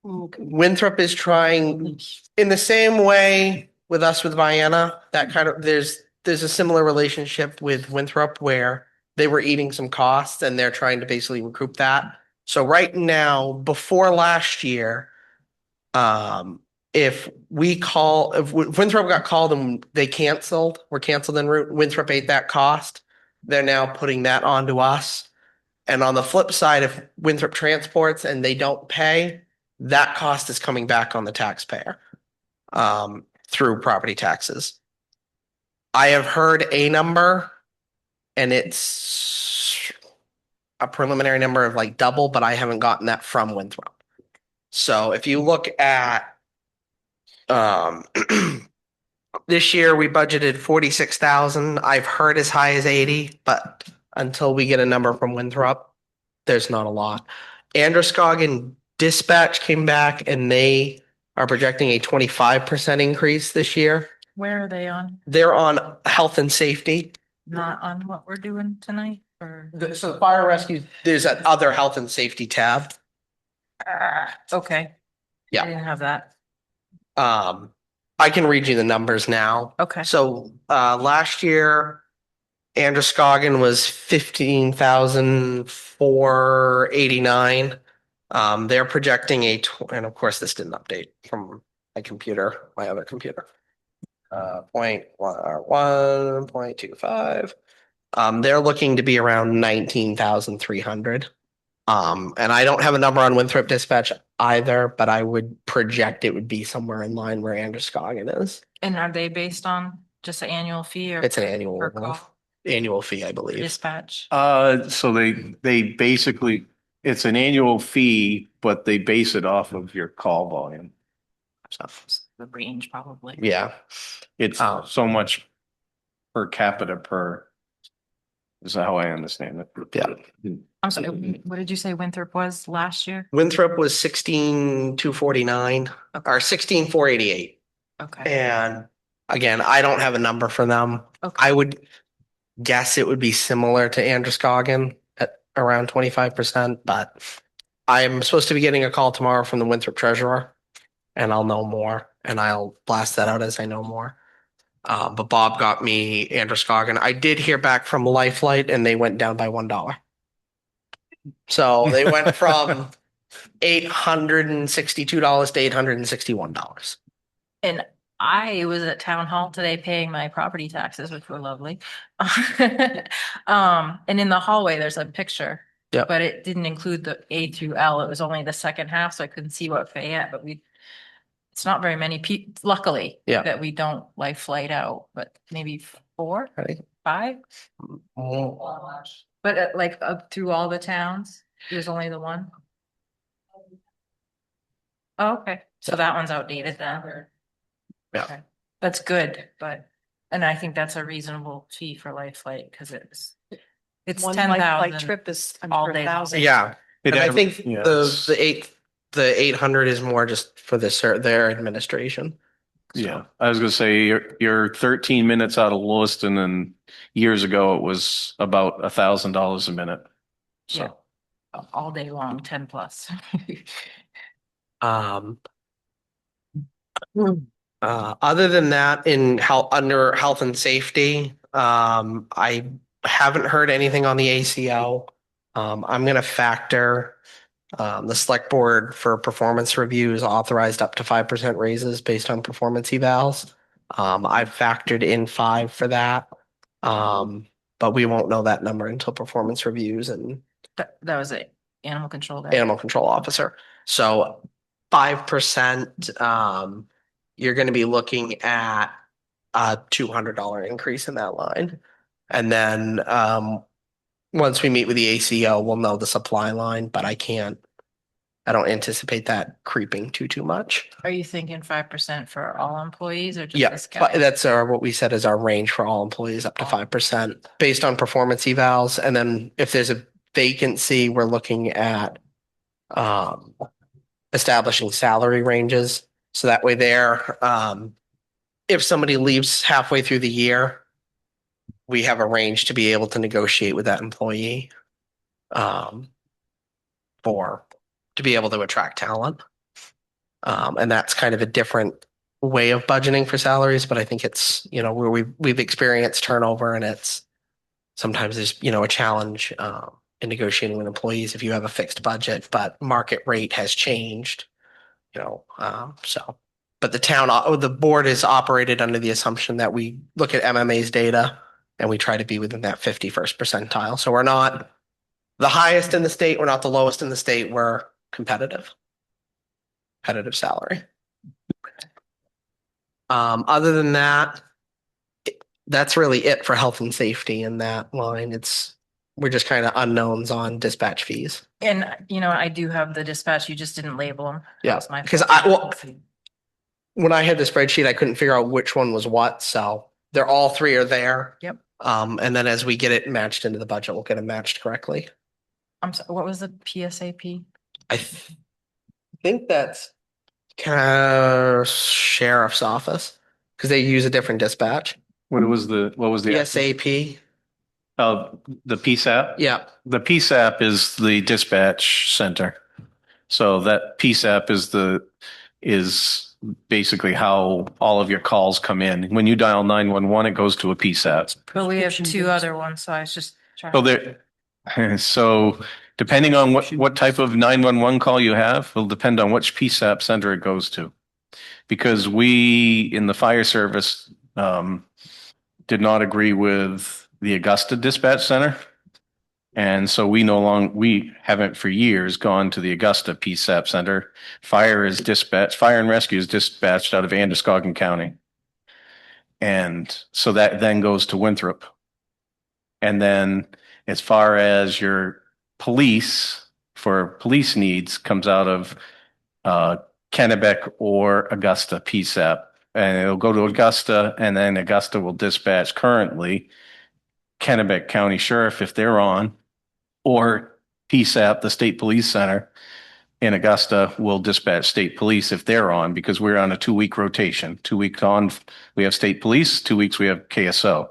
S2: Winthrop is trying in the same way with us with Vienna, that kind of, there's a similar relationship with Winthrop where they were eating some costs and they're trying to basically recoup that. So right now, before last year, if Winthrop got called and they were canceled en route, Winthrop ate that cost. They're now putting that onto us. And on the flip side, if Winthrop transports and they don't pay, that cost is coming back on the taxpayer through property taxes. I have heard a number and it's a preliminary number of like double, but I haven't gotten that from Winthrop. So if you look at this year we budgeted 46,000. I've heard as high as 80, but until we get a number from Winthrop, there's not a lot. Androscoggin Dispatch came back and they are projecting a 25% increase this year.
S5: where are they on?
S2: They're on health and safety.
S5: Not on what we're doing tonight or?
S2: So fire rescue, there's that other health and safety tab.
S5: Okay.
S2: Yeah.
S5: I didn't have that.
S2: I can read you the numbers now.
S5: Okay.
S2: So last year, Androscoggin was 15,489. They're projecting and of course this didn't update from my other computer. 0.1.25. They're looking to be around 19,300. And I don't have a number on Winthrop Dispatch either, but I would project it would be somewhere in line where Androscoggin is.
S5: And are they based on just an annual fee or?
S2: It's an
S5: per call?
S2: annual fee, I believe.
S5: Dispatch.
S3: So they basically, it's an annual fee, but they base it off of your call volume.
S5: So the range probably.
S2: Yeah.
S3: It's
S2: Oh.
S3: so much per capita per, is how I understand it.
S2: Yeah.
S5: I'm sorry, what did you say Winthrop was last year?
S2: Winthrop was 16,249 or 16,488.
S5: Okay.
S2: And again, I don't have a number for them.
S5: Okay.
S2: I would guess it would be similar to Androscoggin at around 25%, but I'm supposed to be getting a call tomorrow from the Winthrop treasurer and I'll know more and I'll blast that out as I know more. But Bob got me Androscoggin. I did hear back from Lifelight and they went down by $1. So they went from $862 to $861.
S5: And I was at town hall today paying my property taxes, which were lovely. And in the hallway, there's a picture.
S2: Yep.
S5: But it didn't include the A through L. It was only the second half, so I couldn't see what Fayette, but it's not very many people, luckily.
S2: Yeah.
S5: That we don't like flight out, but maybe 4,
S2: Right.
S5: 5.
S2: Oh,
S5: But like up through all the towns, there's only the one. Oh, okay, so that one's outdated then.
S2: Yeah.
S5: Okay. That's good, and I think that's a reasonable fee for Life Flight because it's
S7: One
S5: 10,000
S7: trip is
S5: all
S7: under
S5: day long.
S7: 1,000.
S2: yeah.
S3: It
S2: And I
S3: ever-
S2: think
S3: yeah,
S2: the 800 is more just for their administration. So,
S3: Yeah, I was gonna say you're 13 minutes out of Lewiston and years ago it was about $1,000 a minute.
S5: Yeah.
S3: So
S5: All day long, 10 plus.
S2: Other than that, under health and safety, I haven't heard anything on the ACO. I'm gonna factor, the select board for performance reviews authorized up to 5% raises based on performance evals. I've factored in 5 for that. But we won't know that number until performance reviews and
S5: That was it. Animal control. guy.
S2: animal control officer. So 5%, you're going to be looking at a $200 increase in that line. And then, once we meet with the ACO, we'll know the supply line, but I don't anticipate that creeping too much.
S5: Are you thinking 5% for all employees or just
S2: Yeah,
S5: this
S2: but
S5: guy?
S2: that's what we said is our range for all employees, up to 5% based on performance evals. And then if there's a vacancy, we're looking at establishing salary ranges. So that way if somebody leaves halfway through the year, we have a range to be able to negotiate with that employee to be able to attract talent. And that's kind of a different way of budgeting for salaries, but I think it's, where we've experienced turnover and sometimes there's, a challenge in negotiating with employees if you have a fixed budget, but market rate has changed, but the board is operated under the assumption that we look at MMA's data and we try to be within that 51st percentile. So we're not the highest in the state. We're not the lowest in the state. We're competitive salary. Other than that, that's really it for health and safety in that line. We're just kind of unknowns on dispatch fees.
S5: And, I do have the dispatch. You just didn't label them.
S2: Yeah,
S5: That's my
S2: because
S5: fault.
S2: when I had the spreadsheet, I couldn't figure out which one was what. So they're all 3 are there.
S5: Yep.
S2: And then as we get it matched into the budget, we'll get it matched correctly.
S5: I'm sorry, what was the PSAP?
S2: I think that's kind of sheriff's office because they use a different dispatch.
S3: what was the
S2: PSAP.
S3: The PSAP?
S2: Yeah.
S3: The PSAP is the dispatch center. So that PSAP is basically how all of your calls come in. When you dial 911, it goes to a PSAP.
S5: But we have
S7: Subscription
S5: 2
S7: based.
S5: other ones, so I was just trying.
S3: So so Depending on what type of 911 call you have, will depend on which PSAP center it goes to. Because we, in the fire service, did not agree with the Augusta Dispatch Center. And so we haven't for years gone to the Augusta PSAP Center. Fire and rescue is dispatched out of Androscoggin County. And so that then goes to Winthrop. And then as far as your police, for police needs, comes out of Kennebec or Augusta PSAP. And it'll go to Augusta, and then Augusta will dispatch currently Kennebec County Sheriff if they're on, or PSAP, the State Police Center in Augusta, will dispatch state police if they're on, because we're on a 2-week rotation. 2 weeks on, we have state police, 2 weeks we have KSO.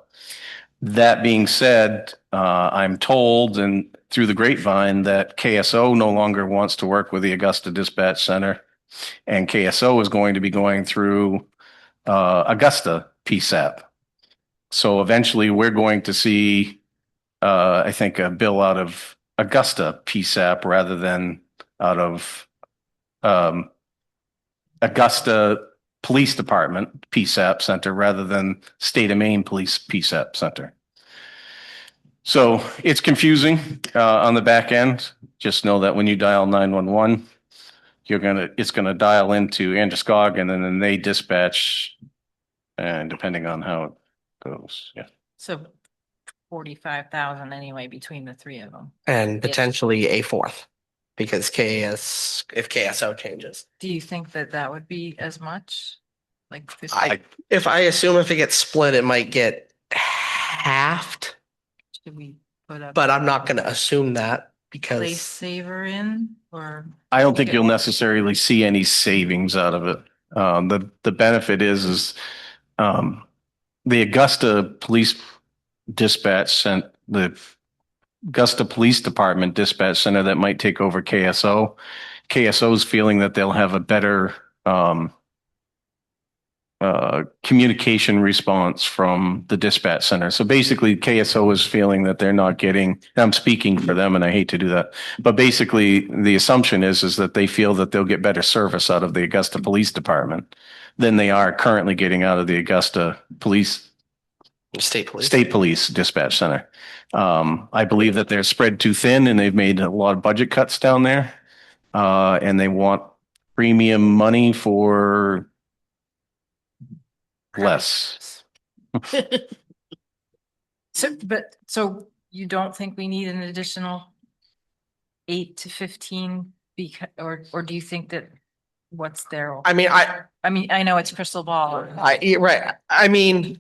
S3: That being said, I'm told and through the grapevine that KSO no longer wants to work with the Augusta Dispatch Center, and KSO is going to be going through Augusta PSAP. So eventually we're going to see, I think, a bill out of Augusta PSAP rather than out of Augusta Police Department PSAP Center rather than State of Maine Police PSAP Center. So it's confusing on the back end. Just know that when you dial 911, it's gonna dial into Androscoggin, and then they dispatch, and depending on how it goes, yeah.
S5: So 45,000 anyway between the three of them.
S2: And potentially a fourth, because if KSO changes.
S5: Do you think that that would be as much? Like
S2: If I assume if it gets split, it might get halved,
S5: should we put a
S2: but I'm not gonna assume that
S5: place
S2: because
S5: saver in, or?
S3: I don't think you'll necessarily see any savings out of it. The benefit is the Augusta Police the Augusta Police Department Dispatch Center that might take over KSO. KSO is feeling that they'll have a better communication response from the dispatch center. So basically KSO is feeling that they're not getting, I'm speaking for them and I hate to do that, but basically the assumption is that they feel that they'll get better service out of the Augusta Police Department than they are currently getting out of the Augusta
S2: state
S3: police dispatch center. I believe that they're spread too thin and they've made a lot of budget cuts down there. And they want premium money for less.
S5: So you don't think we need an additional 8 to 15 or do you think that what's there?
S2: I mean,
S5: I know it's crystal ball.
S2: right. I mean,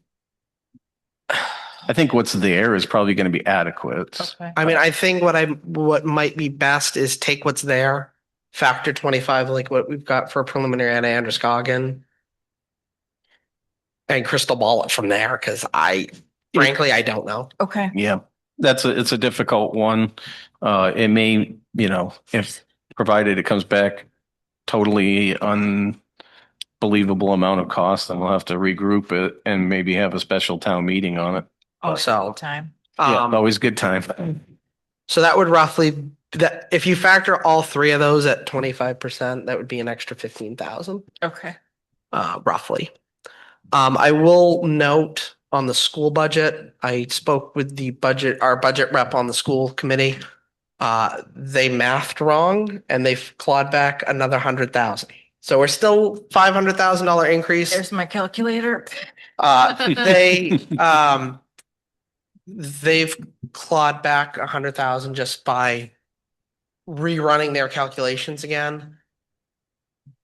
S3: I think what's there is probably going to be adequate.
S5: Okay.
S2: I mean, I think what might be best is take what's there, factor 25, like what we've got for preliminary at Androscoggin, and crystal ball it from there, because frankly, I don't know.
S5: Okay.
S3: Yeah, it's a difficult one. It may, if provided it comes back totally unbelievable amount of cost, then we'll have to regroup it and maybe have a special town meeting on it.
S5: Oh,
S2: So,
S5: time.
S3: Yeah, always good time.
S2: So that would roughly, that if you factor all three of those at 25%, that would be an extra 15,000,
S5: Okay.
S2: roughly. I will note on the school budget, I spoke with our budget rep on the school committee. They mathed wrong and they've clawed back another 100,000. So we're still $500,000 increase.
S5: There's my calculator.
S2: They've clawed back 100,000 just by rerunning their calculations again.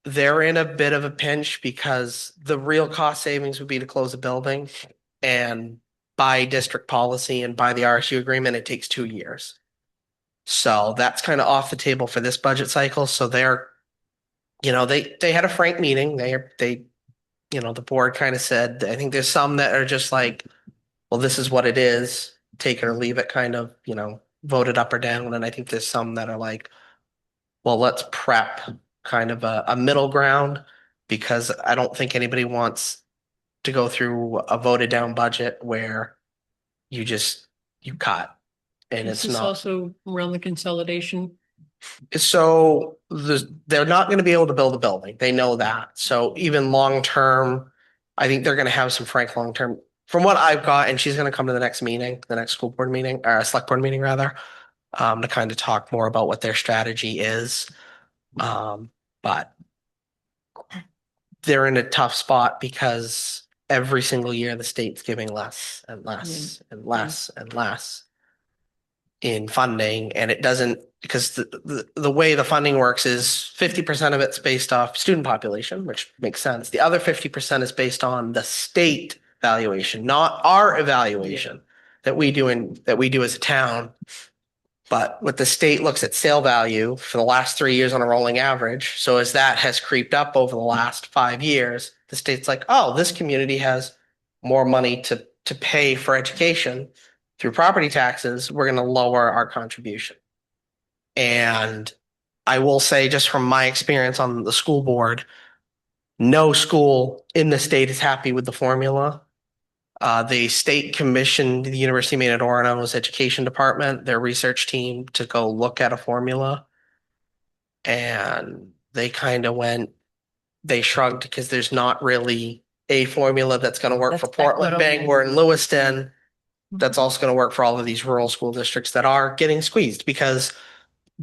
S2: They're in a bit of a pinch because the real cost savings would be to close a building, and by district policy and by the RSU agreement, it takes 2 years. So that's kind of off the table for this budget cycle. So they're, they had a frank meeting. The board kind of said, I think there's some that are just like, well, this is what it is, take it or leave it, kind of, voted up or down. And I think there's some that are like, well, let's prep kind of a middle ground, because I don't think anybody wants to go through a voted down budget where you cut. And
S6: Is
S2: it's
S6: this
S2: not.
S6: also around the consolidation?
S2: So they're not going to be able to build a building. They know that. So even long term, I think they're going to have some frank long term. From what I've got, and she's going to come to the next meeting, the next school board meeting, or select board meeting rather, to kind of talk more about what their strategy is. But they're in a tough spot because every single year the state's giving less and less and less and less in funding, and it doesn't, because the way the funding works is 50% of it's based off student population, which makes sense. The other 50% is based on the state valuation, not our evaluation that we do as a town. But what the state looks at sale value for the last 3 years on a rolling average. So as that has creeped up over the last 5 years, the state's like, oh, this community has more money to pay for education through property taxes. We're going to lower our contribution. And I will say, just from my experience on the school board, no school in the state is happy with the formula. The state commissioned the University of Maine at Orono's education department, their research team, to go look at a formula. And they kind of they shrugged because there's not really a formula that's going to work for
S5: That's
S2: Portland,
S5: equitable.
S2: Bangor, and Lewiston. That's also going to work for all of these rural school districts that are getting squeezed because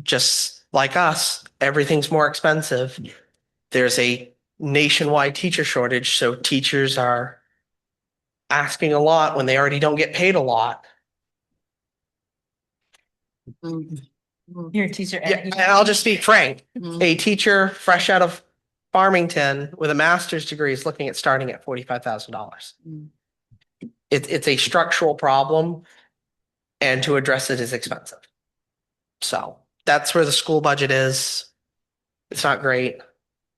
S2: just like us, everything's more expensive. There's a nationwide teacher shortage, so teachers are asking a lot when they already don't get paid a lot.
S5: You're a teacher.
S2: Yeah, and I'll just speak frank.
S6: Mhm.
S2: A teacher fresh out of Farmington with a master's degree is looking at starting at $45,000.
S6: Mm.
S2: It's a structural problem, and to address it is expensive. So that's where the school budget is. It's not great.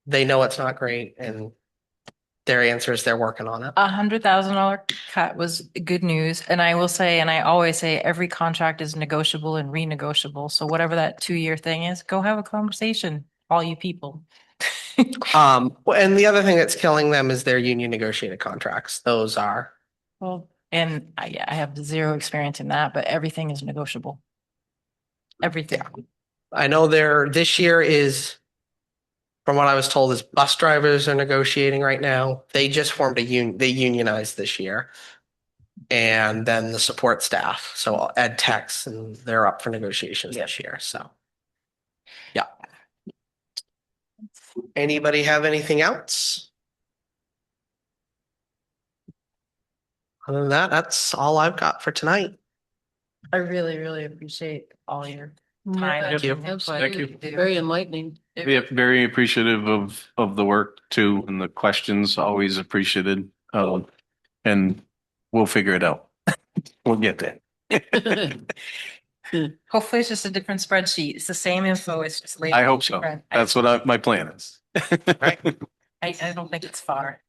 S2: They know it's not great, and their answer is they're working on it.
S5: $100,000 cut was good news. And I will say, and I always say, every contract is negotiable and renegotiable. So whatever that 2-year thing is, go have a conversation, all you people.
S2: And the other thing that's killing them is their union negotiated contracts. Those are.
S5: Well, and I have zero experience in that, but everything is negotiable. Everything.
S2: I know this year is, from what I was told, is bus drivers are negotiating right now. They just formed a union, they unionized this year. And then the support staff, so ed techs, and they're up for negotiations this year, so. Yeah. Anybody have anything else? Other than that, that's all I've got for tonight.
S5: I really, really appreciate all your
S6: Yeah,
S5: time.
S2: Thank you.
S6: Absolutely. Very enlightening.
S3: Yeah, very appreciative of the work too, and the questions always appreciated. And we'll figure it out. We'll get there.
S5: Hopefully it's just a different spreadsheet. It's the same info. It's just.
S3: I hope so.
S5: different.
S3: That's what my plan is.
S2: Right.
S5: I don't think it's far.